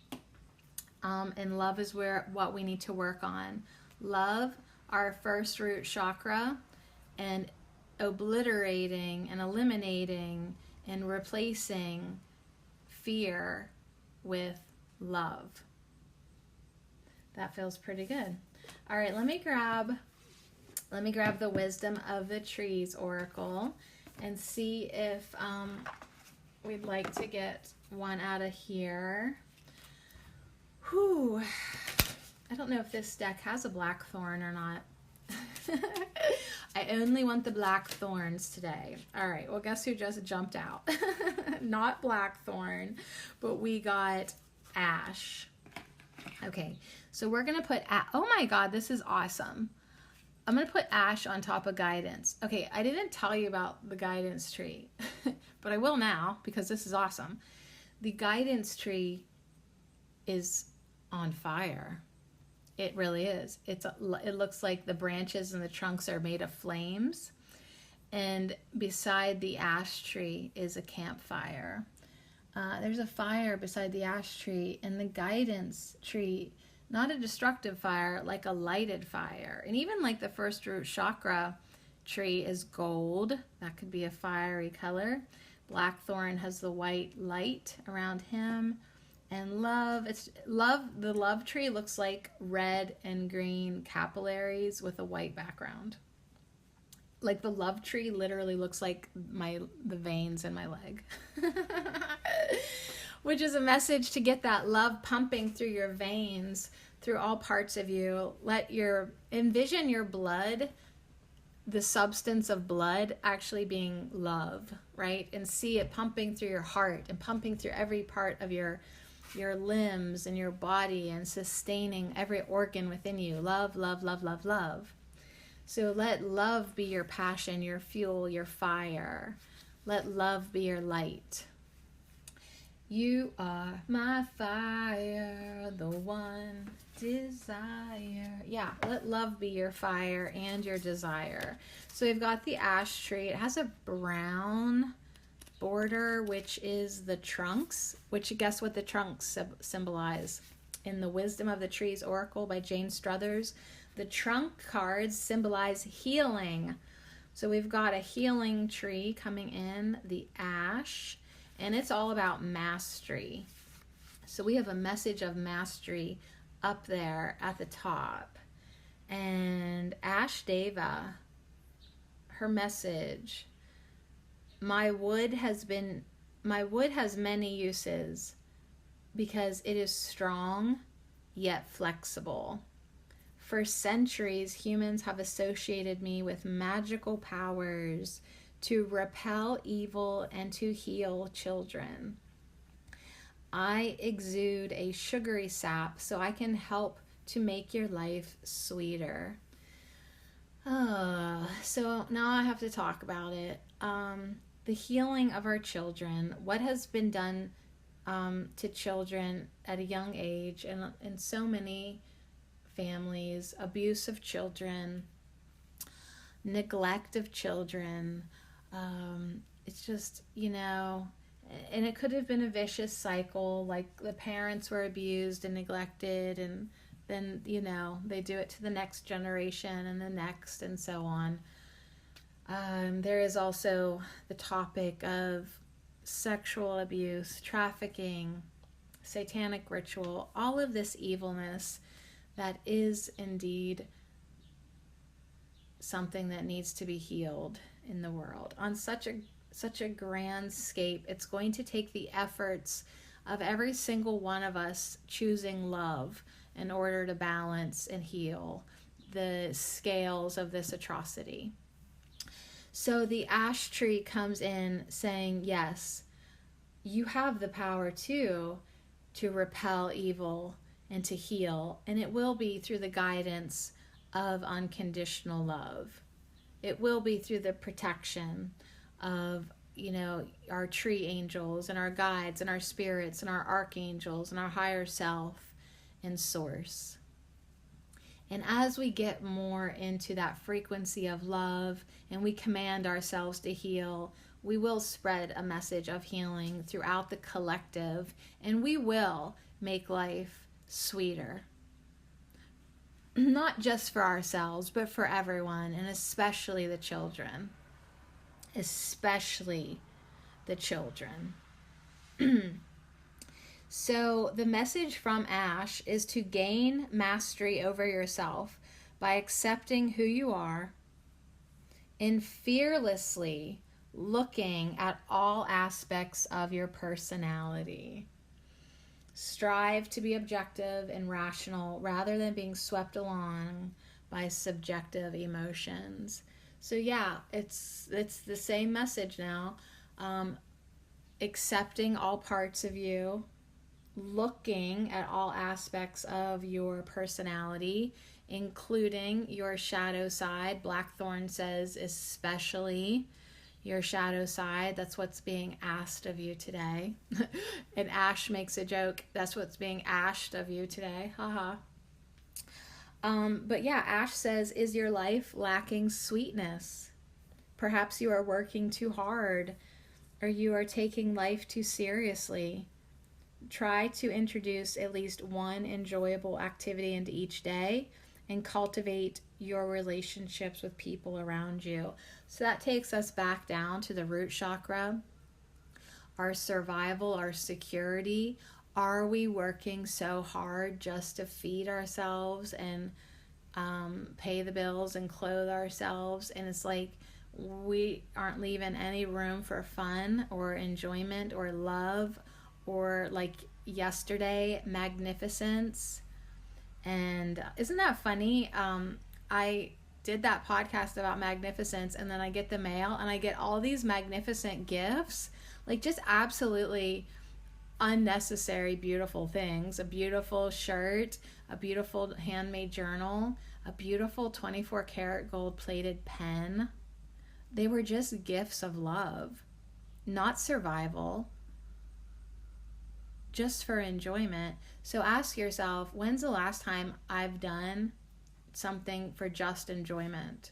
and love is what we need to work on. Love, our first root chakra, and obliterating and eliminating and replacing fear with love. That feels pretty good. All right, let me grab the Wisdom of the Trees Oracle and see if we'd like to get one out of here. Whew. I don't know if this deck has a blackthorn or not. I only want the blackthorns today. All right, well, guess who just jumped out? Not blackthorn, but we got ash. Okay, so we're going to put, oh my God, this is awesome. I'm going to put ash on top of guidance. Okay, I didn't tell you about the guidance tree, but I will now because this is awesome. The guidance tree is on fire. It really is. It looks like the branches and the trunks are made of flames. And beside the ash tree is a campfire. There's a fire beside the ash tree, and the guidance tree, not a destructive fire, like a lighted fire. And even like the first root chakra tree is gold. That could be a fiery color. Blackthorn has the white light around him. And love, the love tree looks like red and green capillaries with a white background. Like the love tree literally looks like the veins in my leg. Which is a message to get that love pumping through your veins, through all parts of you. Envision your blood, the substance of blood actually being love, right? And see it pumping through your heart and pumping through every part of your limbs and your body and sustaining every organ within you. Love, love, love, love, love. So let love be your passion, your fuel, your fire. Let love be your light. You are my fire, the one desire. Yeah, let love be your fire and your desire. So we've got the ash tree. It has a brown border, which is the trunks, which guess what the trunks symbolize? In the Wisdom of the Trees Oracle by Jane Struthers, the trunk cards symbolize healing. So we've got a healing tree coming in, the ash, and it's all about mastery. So we have a message of mastery up there at the top. And Ash Deva, her message, my wood has many uses because it is strong yet flexible. For centuries, humans have associated me with magical powers to repel evil and to heal children. I exude a sugary sap so I can help to make your life sweeter. So now I have to talk about it. The healing of our children, what has been done to children at a young age and in so many families, abuse of children, neglect of children. It's just, and it could have been a vicious cycle, like the parents were abused and neglected, and then, they do it to the next generation and the next and so on. There is also the topic of sexual abuse, trafficking, satanic ritual, all of this evilness that is indeed something that needs to be healed in the world on such a grand scape. It's going to take the efforts of every single one of us choosing love in order to balance and heal the scales of this atrocity. So the ash tree comes in saying, yes, you have the power to repel evil and to heal, and it will be through the guidance of unconditional love. It will be through the protection of, our tree angels and our guides and our spirits and our archangels and our higher self and source. And as we get more into that frequency of love and we command ourselves to heal, we will spread a message of healing throughout the collective, and we will make life sweeter. Not just for ourselves, but for everyone, and especially the children. Especially the children. So the message from Ash is to gain mastery over yourself by accepting who you are and fearlessly looking at all aspects of your personality. Strive to be objective and rational rather than being swept along by subjective emotions. So yeah, it's the same message now. Accepting all parts of you, looking at all aspects of your personality, including your shadow side. Blackthorn says especially your shadow side. That's what's being asked of you today. And Ash makes a joke. That's what's being asked of you today. Haha. But yeah, Ash says, is your life lacking sweetness? Perhaps you are working too hard, or you are taking life too seriously. Try to introduce at least one enjoyable activity into each day and cultivate your relationships with people around you. So that takes us back down to the root chakra, our survival, our security. Are we working so hard just to feed ourselves and pay the bills and clothe ourselves? And it's like we aren't leaving any room for fun or enjoyment or love or, like yesterday, magnificence. And isn't that funny? I did that podcast about magnificence, and then I get the mail and I get all these magnificent gifts, like just absolutely unnecessary beautiful things. A beautiful shirt, a beautiful handmade journal, a beautiful 24 karat gold plated pen. They were just gifts of love, not survival, just for enjoyment. So ask yourself, when's the last time I've done something for just enjoyment?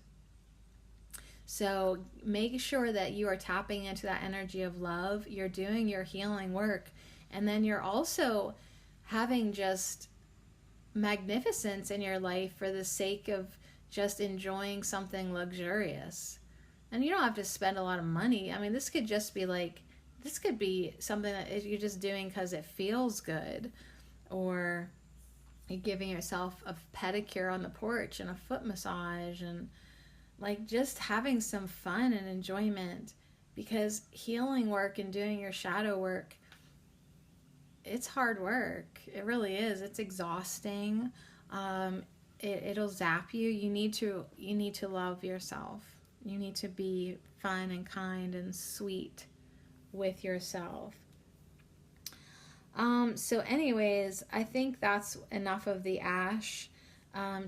So make sure that you are tapping into that energy of love. You're doing your healing work. And then you're also having just magnificence in your life for the sake of just enjoying something luxurious. And you don't have to spend a lot of money. I mean, this could just be like, this could be something that you're just doing because it feels good, or you're giving yourself a pedicure on the porch and a foot massage, and like just having some fun and enjoyment. Because healing work and doing your shadow work, it's hard work. It really is. It's exhausting. It'll zap you. You need to love yourself. You need to be fun and kind and sweet with yourself. So anyways, I think that's enough of the ash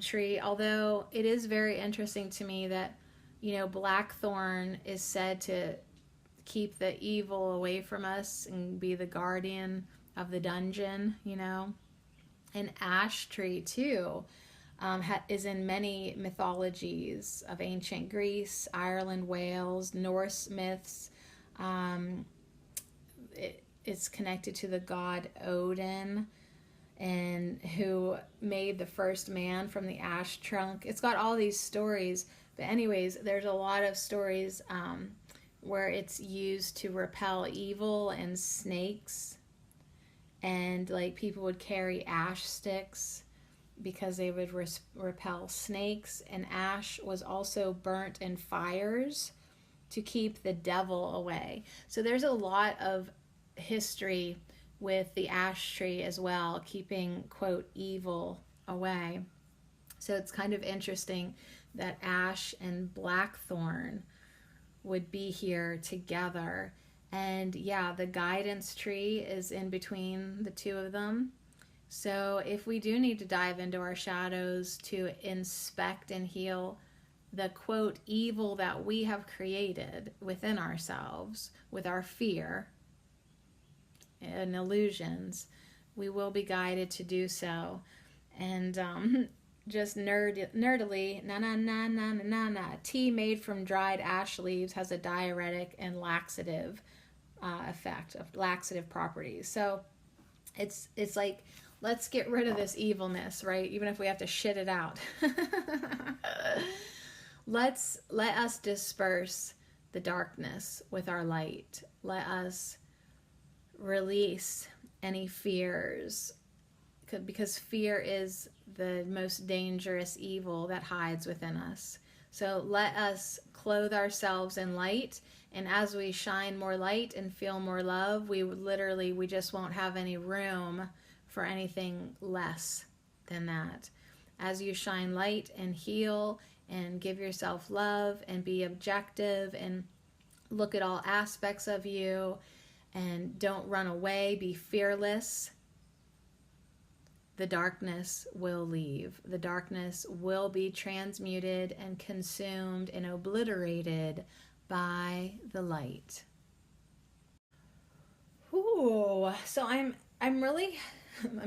tree, although it is very interesting to me that, blackthorn is said to keep the evil away from us and be the guardian of the dungeon, And ash tree too is in many mythologies of ancient Greece, Ireland, Wales, Norse myths. It's connected to the god Odin, and who made the first man from the ash trunk. It's got all these stories, but anyways, there's a lot of stories where it's used to repel evil and snakes, and like people would carry ash sticks because they would repel snakes. And ash was also burnt in fires to keep the devil away. So there's a lot of history with the ash tree as well, keeping, quote, evil away. So it's kind of interesting that ash and blackthorn would be here together. And yeah, the guidance tree is in between the two of them. So if we do need to dive into our shadows to inspect and heal the, quote, evil that we have created within ourselves with our fear and illusions, we will be guided to do so. And just nerdily, tea made from dried ash leaves has a diuretic and laxative effect, of laxative properties. So it's like, let's get rid of this evilness, right? Even if we have to shit it out. Let us disperse the darkness with our light. Let us release any fears, because fear is the most dangerous evil that hides within us. So let us clothe ourselves in light. And as we shine more light and feel more love, we just won't have any room for anything less than that. As you shine light and heal and give yourself love and be objective and look at all aspects of you and don't run away, be fearless, the darkness will leave. The darkness will be transmuted and consumed and obliterated by the light. Ooh, so I'm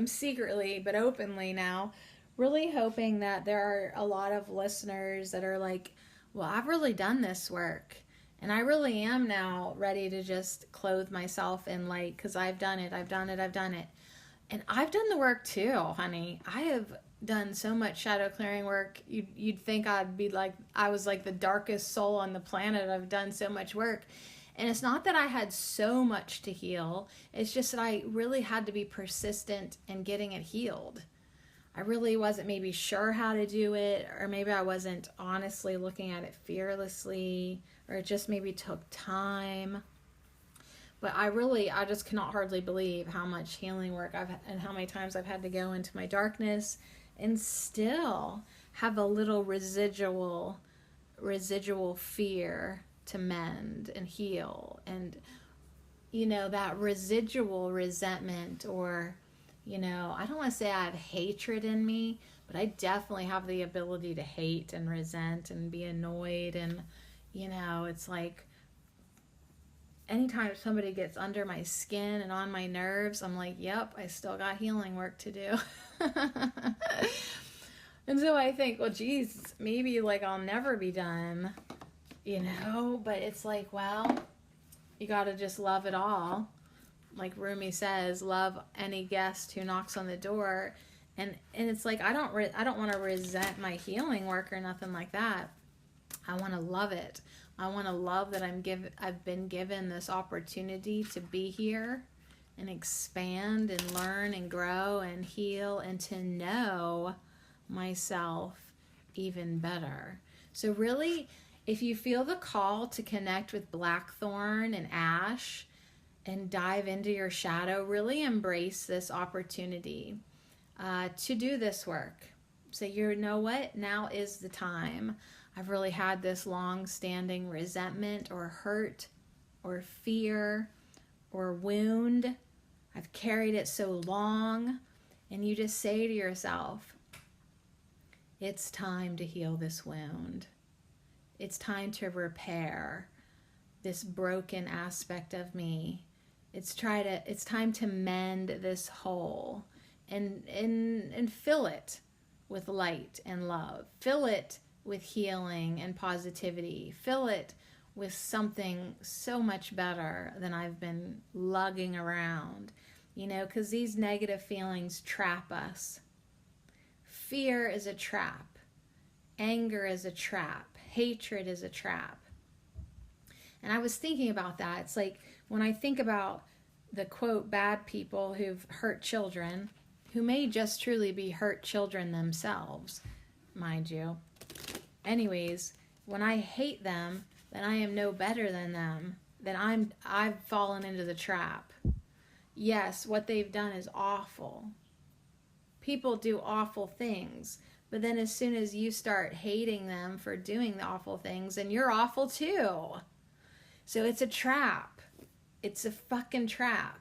secretly but openly now really hoping that there are a lot of listeners that are like, well, I've really done this work and I really am now ready to just clothe myself in light because I've done it. And I've done the work too, honey. I have done so much shadow clearing work. You'd think I was like the darkest soul on the planet. I've done so much work. And it's not that I had so much to heal. It's just that I really had to be persistent in getting it healed. I really wasn't maybe sure how to do it, or maybe I wasn't honestly looking at it fearlessly, or it just maybe took time. But I just cannot hardly believe how much healing work and how many times I've had to go into my darkness and still have a little residual fear to mend and heal. And, that residual resentment or, I don't want to say I have hatred in me, but I definitely have the ability to hate and resent and be annoyed. And, it's like, anytime somebody gets under my skin and on my nerves, I'm like, yep, I still got healing work to do. And so I think, well, geez, maybe I'll never be done, but it's like, well, you got to just love it all. Like Rumi says, love any guest who knocks on the door. And it's like, I don't want to resent my healing work or nothing like that. I want to love it. I want to love that I've been given this opportunity to be here and expand and learn and grow and heal and to know myself even better. So really, if you feel the call to connect with Blackthorn and Ash and dive into your shadow, really embrace this opportunity to do this work. Say, you know what? Now is the time. I've really had this long-standing resentment or hurt or fear or wound. I've carried it so long. And you just say to yourself, it's time to heal this wound. It's time to repair this broken aspect of me. It's time to mend this hole and fill it with light and love. Fill it with healing and positivity. Fill it with something so much better than I've been lugging around, because these negative feelings trap us. Fear is a trap. Anger is a trap. Hatred is a trap. And I was thinking about that. It's like when I think about the quote bad people who've hurt children, who may just truly be hurt children themselves, mind you. Anyways, when I hate them, then I am no better than them. Then I've fallen into the trap. Yes, what they've done is awful. People do awful things, but then as soon as you start hating them for doing the awful things, then you're awful too. So it's a trap. It's a fucking trap.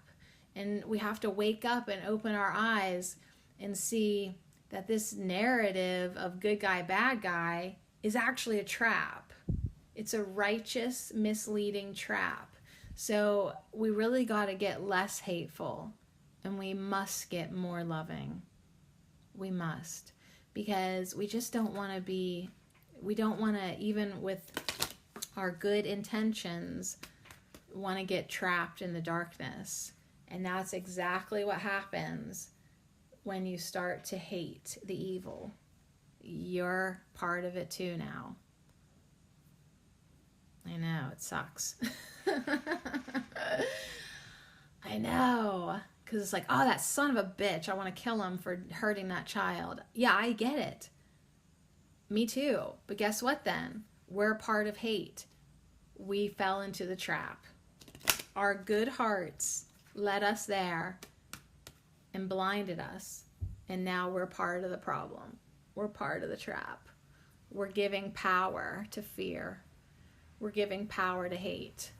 And we have to wake up and open our eyes and see that this narrative of good guy, bad guy is actually a trap. It's a righteous, misleading trap. So we really got to get less hateful and we must get more loving. We must. Because we just don't want to even with our good intentions, want to get trapped in the darkness. And that's exactly what happens when you start to hate the evil. You're part of it too now. I know, it sucks. I know. Because it's like, oh, that son of a bitch, I want to kill him for hurting that child. Yeah, I get it. Me too. But guess what then? We're a part of hate. We fell into the trap. Our good hearts led us there and blinded us. And now we're part of the problem. We're part of the trap. We're giving power to fear. We're giving power to hate.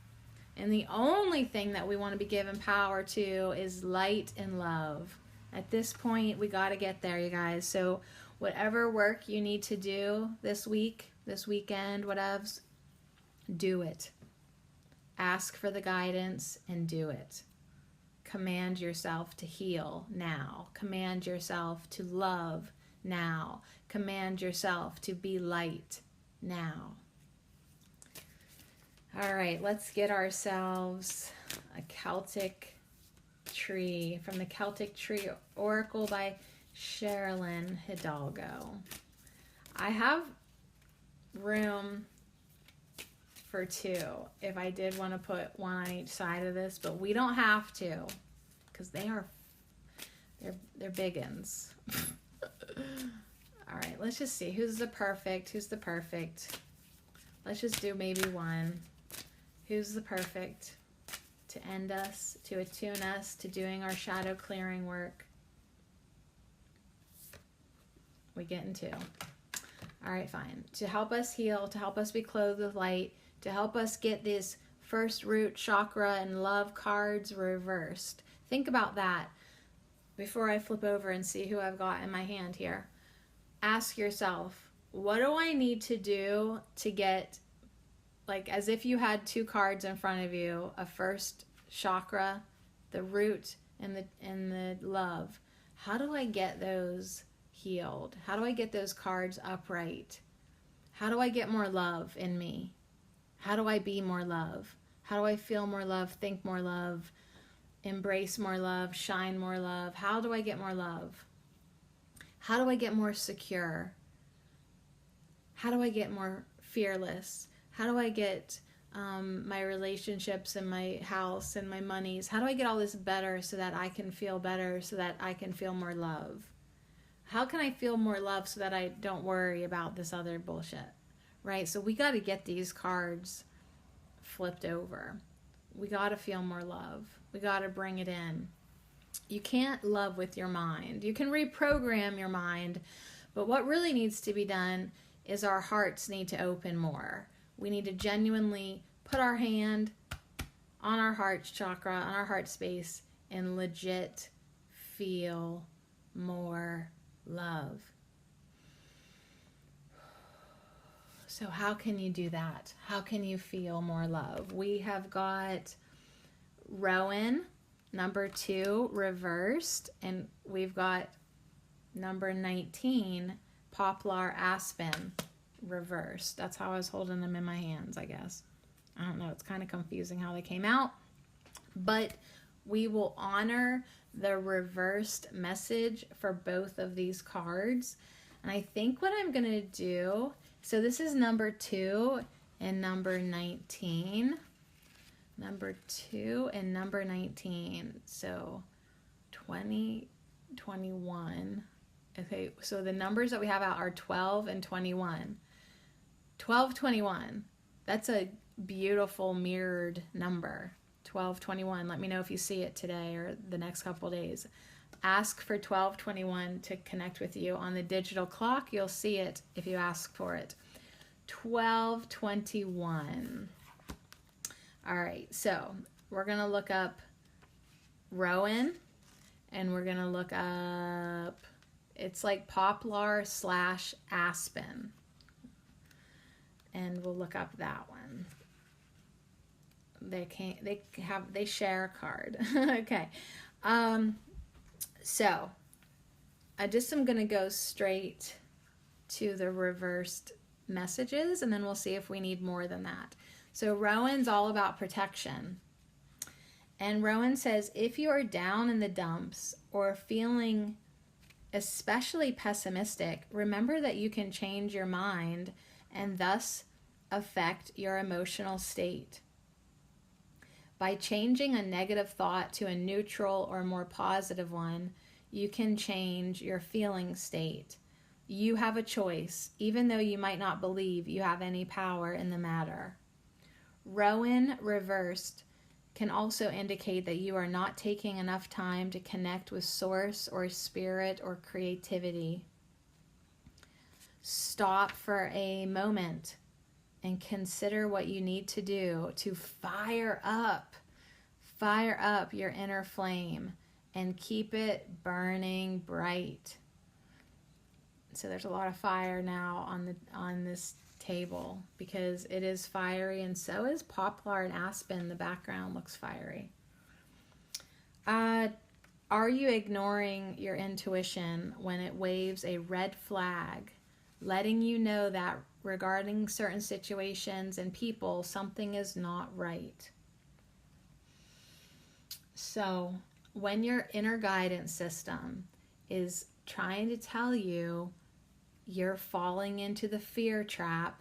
And the only thing that we want to be given power to is light and love. At this point, we got to get there, you guys. So whatever work you need to do this week, this weekend, whatevs, do it. Ask for the guidance and do it. Command yourself to heal now. Command yourself to love now. Command yourself to be light now. All right, let's get ourselves a Celtic tree from the Celtic Tree Oracle by Sherilyn Hidalgo. I have room for two if I did want to put one on each side of this, but we don't have to because they're biggins. All right, let's just see who's the perfect. Let's just do maybe one. Who's the perfect to end us, to attune us to doing our shadow clearing work? We getting two. All right, fine. To help us heal, to help us be clothed with light, to help us get this first root chakra and love cards reversed. Think about that before I flip over and see who I've got in my hand here. Ask yourself, what do I need to do to get, like as if you had two cards in front of you, a first chakra, the root, and the love. How do I get those healed? How do I get those cards upright? How do I get more love in me? How do I be more love? How do I feel more love, think more love, embrace more love, shine more love? How do I get more love? How do I get more secure? How do I get more fearless? How do I get my relationships and my house and my monies? How do I get all this better so that I can feel better, so that I can feel more love? How can I feel more love so that I don't worry about this other bullshit, right? So we got to get these cards flipped over. We got to feel more love. We got to bring it in. You can't love with your mind. You can reprogram your mind, but what really needs to be done is our hearts need to open more. We need to genuinely put our hand on our heart chakra, on our heart space, and legit feel more love. So how can you do that? How can you feel more love? We have got Rowan, number 2, reversed, and we've got number 19, Poplar Aspen, reversed. That's how I was holding them in my hands, I guess. I don't know. It's kind of confusing how they came out. But we will honor the reversed message for both of these cards. And I think what I'm going to do, so this is number 2 and number 19. Number 2 and number 19. So 20, 21. Okay, so the numbers that we have out are 12 and 21. 1221. That's a beautiful mirrored number. 1221. Let me know if you see it today or the next couple days. Ask for 1221 to connect with you. On the digital clock, you'll see it if you ask for it. 1221. All right, so we're going to look up Rowan, and we're going to look up, it's like Poplar / Aspen. And we'll look up that one. They share a card. Okay. So I just am going to go straight to the reversed messages, and then we'll see if we need more than that. So Rowan's all about protection. And Rowan says, if you are down in the dumps or feeling especially pessimistic, remember that you can change your mind and thus affect your emotional state. By changing a negative thought to a neutral or more positive one, you can change your feeling state. You have a choice, even though you might not believe you have any power in the matter. Rowan reversed can also indicate that you are not taking enough time to connect with source or spirit or creativity. Stop for a moment and consider what you need to do to fire up your inner flame and keep it burning bright. So there's a lot of fire now on this table because it is fiery, and so is poplar and aspen. The background looks fiery. Are you ignoring your intuition when it waves a red flag, letting you know that regarding certain situations and people, something is not right? So when your inner guidance system is trying to tell you you're falling into the fear trap,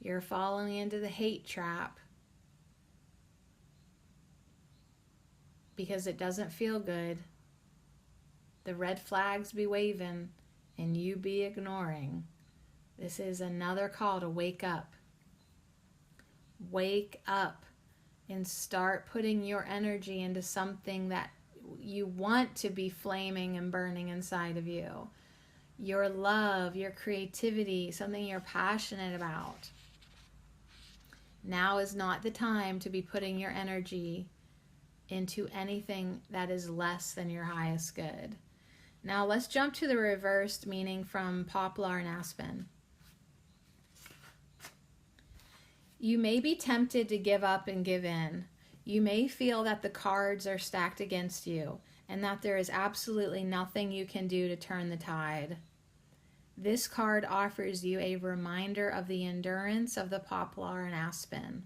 you're falling into the hate trap because it doesn't feel good, the red flags be waving and you be ignoring, this is another call to wake up. Wake up and start putting your energy into something that you want to be flaming and burning inside of you. Your love, your creativity, something you're passionate about. Now is not the time to be putting your energy into anything that is less than your highest good. Now let's jump to the reversed meaning from poplar and aspen. You may be tempted to give up and give in. You may feel that the cards are stacked against you and that there is absolutely nothing you can do to turn the tide. This card offers you a reminder of the endurance of the poplar and aspen.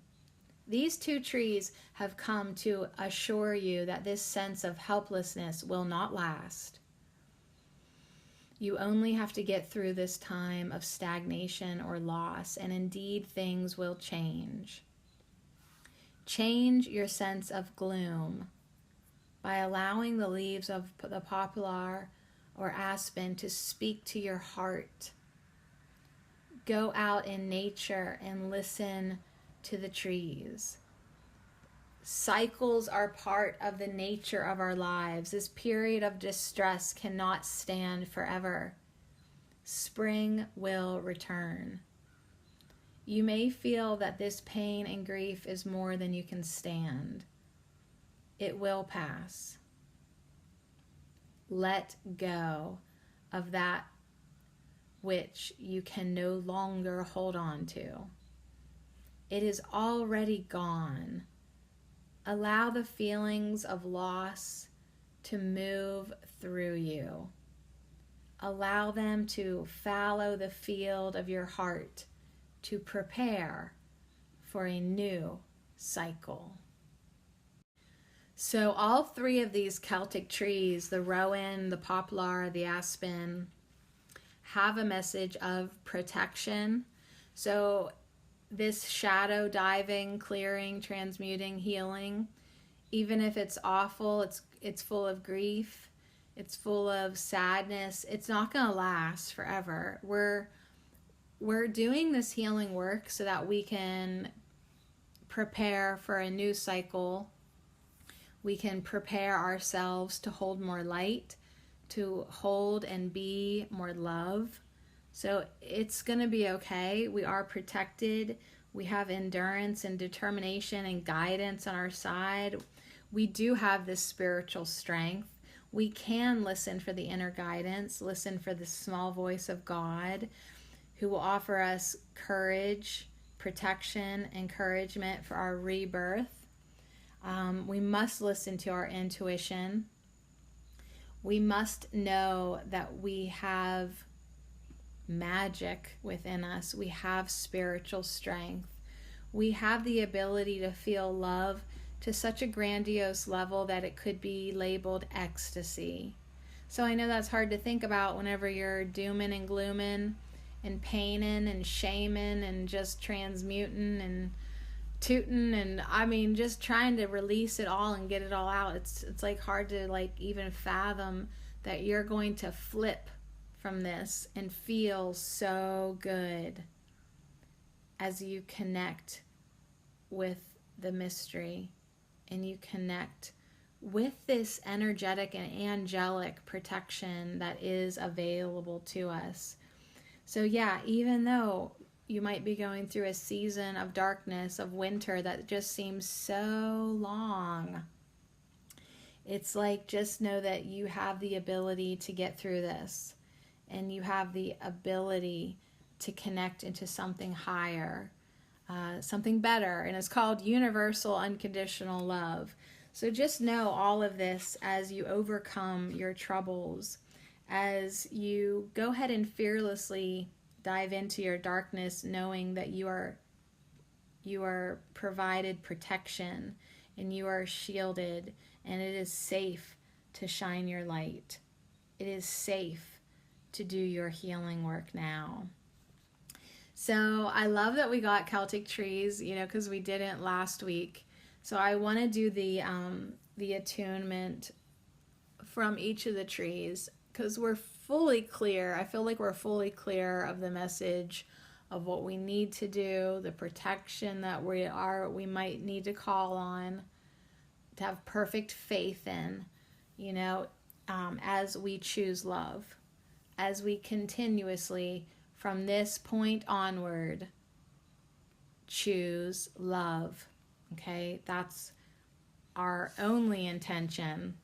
These two trees have come to assure you that this sense of helplessness will not last. You only have to get through this time of stagnation or loss, and indeed things will change. Change your sense of gloom by allowing the leaves of the poplar or aspen to speak to your heart. Go out in nature and listen to the trees. Cycles are part of the nature of our lives. This period of distress cannot stand forever. Spring will return. You may feel that this pain and grief is more than you can stand. It will pass. Let go of that which you can no longer hold on to. It is already gone. Allow the feelings of loss to move through you. Allow them to fallow the field of your heart to prepare for a new cycle. So all three of these Celtic trees, the rowan, the poplar, the aspen, have a message of protection. So this shadow diving, clearing, transmuting, healing, even if it's awful, it's full of grief, it's full of sadness, it's not going to last forever. We're doing this healing work so that we can prepare for a new cycle. We can prepare ourselves to hold more light, to hold and be more love. So it's going to be okay. We are protected. We have endurance and determination and guidance on our side. We do have this spiritual strength. We can listen for the inner guidance, listen for the small voice of God who will offer us courage, protection, encouragement for our rebirth. We must listen to our intuition. We must know that we have magic within us. We have spiritual strength. We have the ability to feel love to such a grandiose level that it could be labeled ecstasy. So I know that's hard to think about whenever you're dooming and glooming and paining and shaming and just transmuting and tooting and just trying to release it all and get it all out. It's like hard to even fathom that you're going to flip from this and feel so good as you connect with the mystery and you connect with this energetic and angelic protection that is available to us. So yeah, even though you might be going through a season of darkness, of winter that just seems so long, it's like, just know that you have the ability to get through this, and you have the ability to connect into something higher, something better, and it's called universal unconditional love. So just know all of this as you overcome your troubles, as you go ahead and fearlessly dive into your darkness, knowing that you are provided protection and you are shielded, and it is safe to shine your light. It is safe to do your healing work now. So I love that we got Celtic trees, because we didn't last week. So I want to do the attunement from each of the trees, because we're fully clear. I feel like we're fully clear of the message of what we need to do, the protection that we might need to call on, to have perfect faith in, as we choose love, as we continuously, from this point onward, choose love. Okay, that's our only intention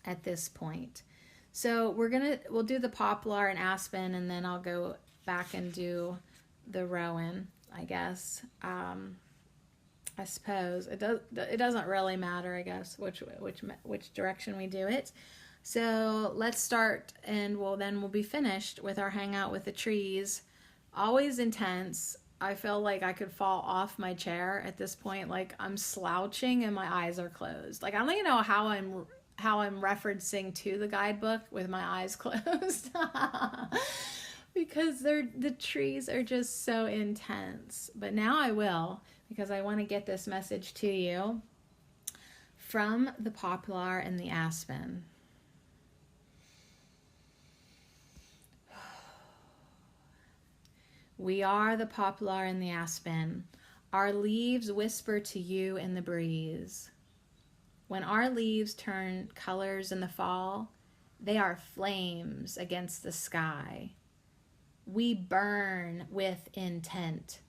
at this point. So we'll do the poplar and aspen, and then I'll go back and do the rowan, I guess. I suppose it doesn't really matter, I guess, which direction we do it. So let's start, and we'll be finished with our hangout with the trees. Always intense. I feel like I could fall off my chair at this point. Like, I'm slouching and my eyes are closed. Like, I don't even know how I'm referencing to the guidebook with my eyes closed. Because the trees are just so intense. But now I will, because I want to get this message to you from the poplar and the aspen. We are the poplar and the aspen. Our leaves whisper to you in the breeze. When our leaves turn colors in the fall, they are flames against the sky. We burn with intent.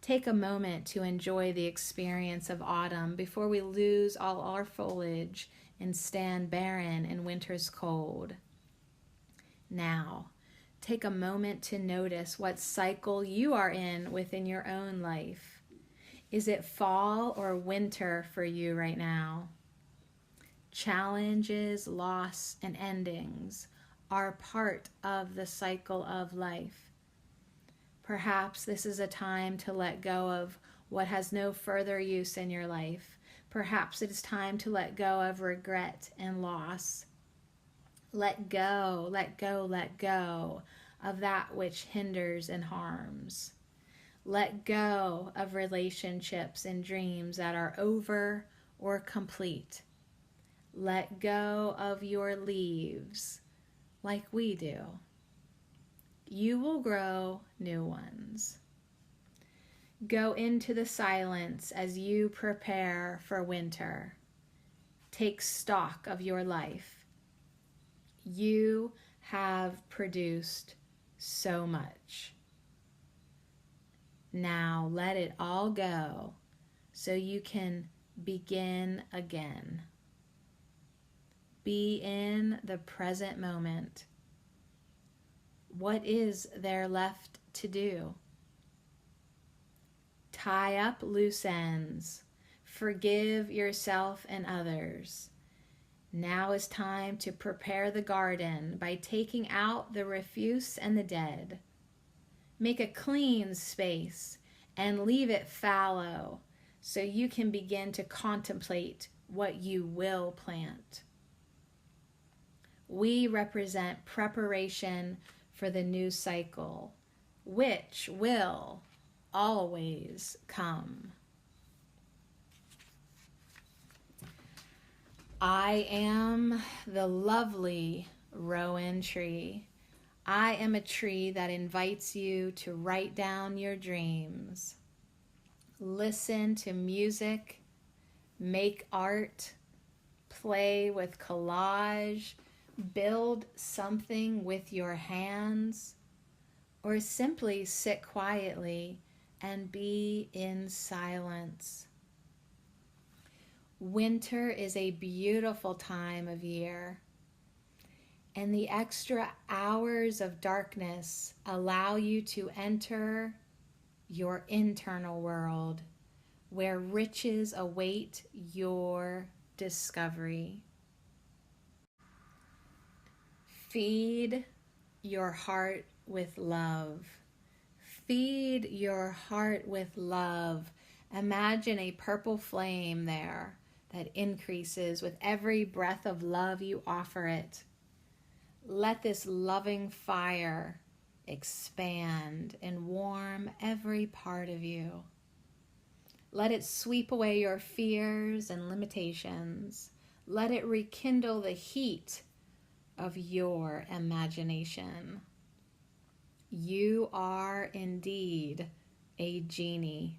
Take a moment to enjoy the experience of autumn before we lose all our foliage and stand barren in winter's cold. Now, take a moment to notice what cycle you are in within your own life. Is it fall or winter for you right now? Challenges, loss, and endings are part of the cycle of life. Perhaps this is a time to let go of what has no further use in your life. Perhaps it is time to let go of regret and loss. Let go, let go, let go of that which hinders and harms. Let go of relationships and dreams that are over or complete. Let go of your leaves like we do. You will grow new ones. Go into the silence as you prepare for winter. Take stock of your life. You have produced so much. Now let it all go so you can begin again. Be in the present moment. What is there left to do? Tie up loose ends. Forgive yourself and others. Now is time to prepare the garden by taking out the refuse and the dead. Make a clean space and leave it fallow so you can begin to contemplate what you will plant. We represent preparation for the new cycle, which will always come. I am the lovely Rowan tree. I am a tree that invites you to write down your dreams. Listen to music, make art, play with collage, build something with your hands, or simply sit quietly and be in silence. Winter is a beautiful time of year, and the extra hours of darkness allow you to enter your internal world, where riches await your discovery. Feed your heart with love. Feed your heart with love. Imagine a purple flame there that increases with every breath of love you offer it. Let this loving fire expand and warm every part of you. Let it sweep away your fears and limitations. Let it rekindle the heat of your imagination. You are indeed a genie.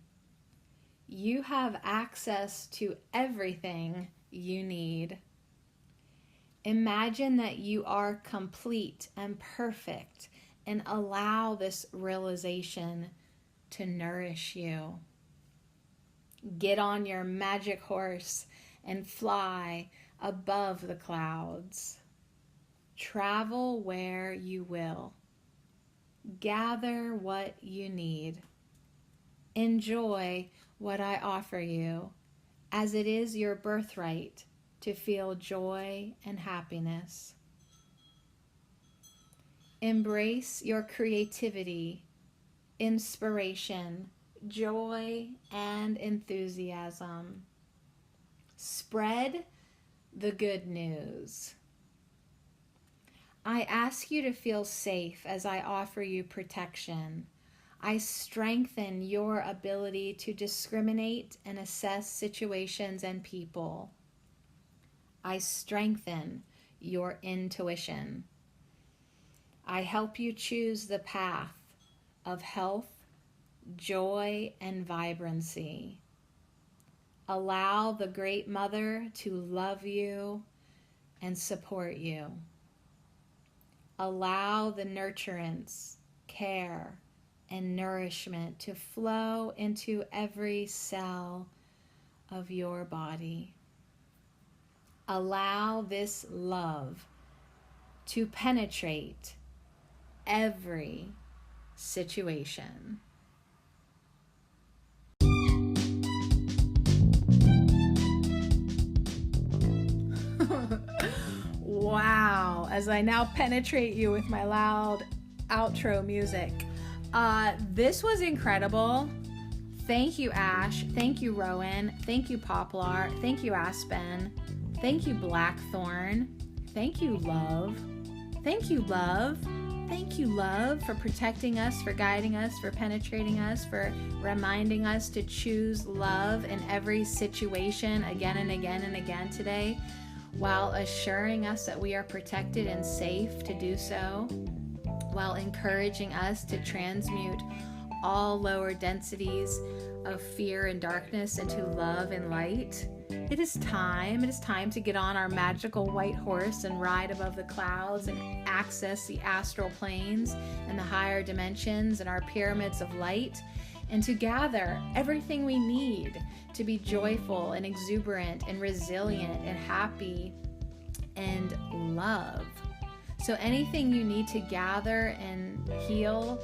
You have access to everything you need. Imagine that you are complete and perfect, and allow this realization to nourish you. Get on your magic horse and fly above the clouds. Travel where you will. Gather what you need. Enjoy what I offer you, as it is your birthright to feel joy and happiness. Embrace your creativity, inspiration, joy, and enthusiasm. Spread the good news. I ask you to feel safe as I offer you protection. I strengthen your ability to discriminate and assess situations and people. I strengthen your intuition. I help you choose the path of health, joy, and vibrancy. Allow the Great Mother to love you and support you. Allow the nurturance, care, and nourishment to flow into every cell of your body. Allow this love to penetrate every situation. Wow, as I now penetrate you with my loud outro music. This was incredible. Thank you, Ash. Thank you, Rowan. Thank you, Poplar. Thank you, Aspen. Thank you, Blackthorn. Thank you, Love. Thank you, Love. Thank you, Love, for protecting us, for guiding us, for penetrating us, for reminding us to choose love in every situation again and again and again today, while assuring us that we are protected and safe to do so, while encouraging us to transmute all lower densities of fear and darkness into love and light. It is time to get on our magical white horse and ride above the clouds and access the astral planes and the higher dimensions and our pyramids of light, and to gather everything we need to be joyful and exuberant and resilient and happy and love. So anything you need to gather and heal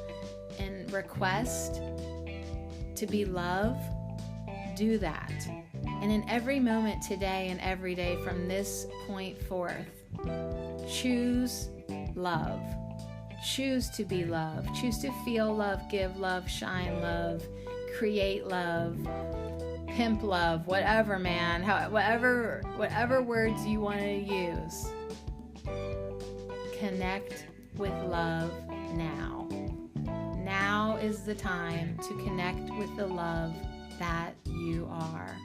and request to be love, do that. And in every moment today and every day from this point forth, choose love. Choose to be love. Choose to feel love, give love, shine love, create love, pimp love, whatever, man. Whatever words you want to use. Connect with love now. Now is the time to connect with the love that you are.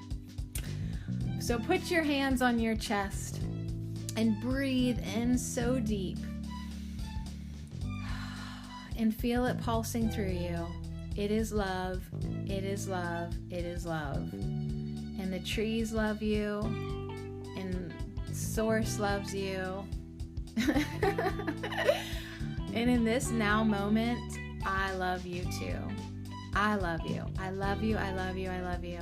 So put your hands on your chest And breathe in so deep. And feel it pulsing through you. It is love. It is love. It is love. And the trees love you. And Source loves you. And in this now moment, I love you too. I love you. I love you. I love you. I love you.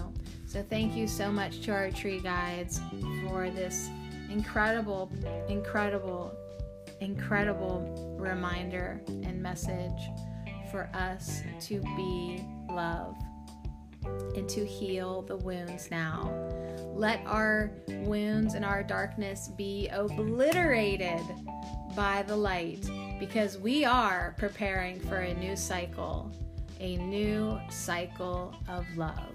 So thank you so much to our tree guides for this incredible reminder and message for us to be love and to heal the wounds now. Let our wounds and our darkness be obliterated by the light, because we are preparing for a new cycle of love.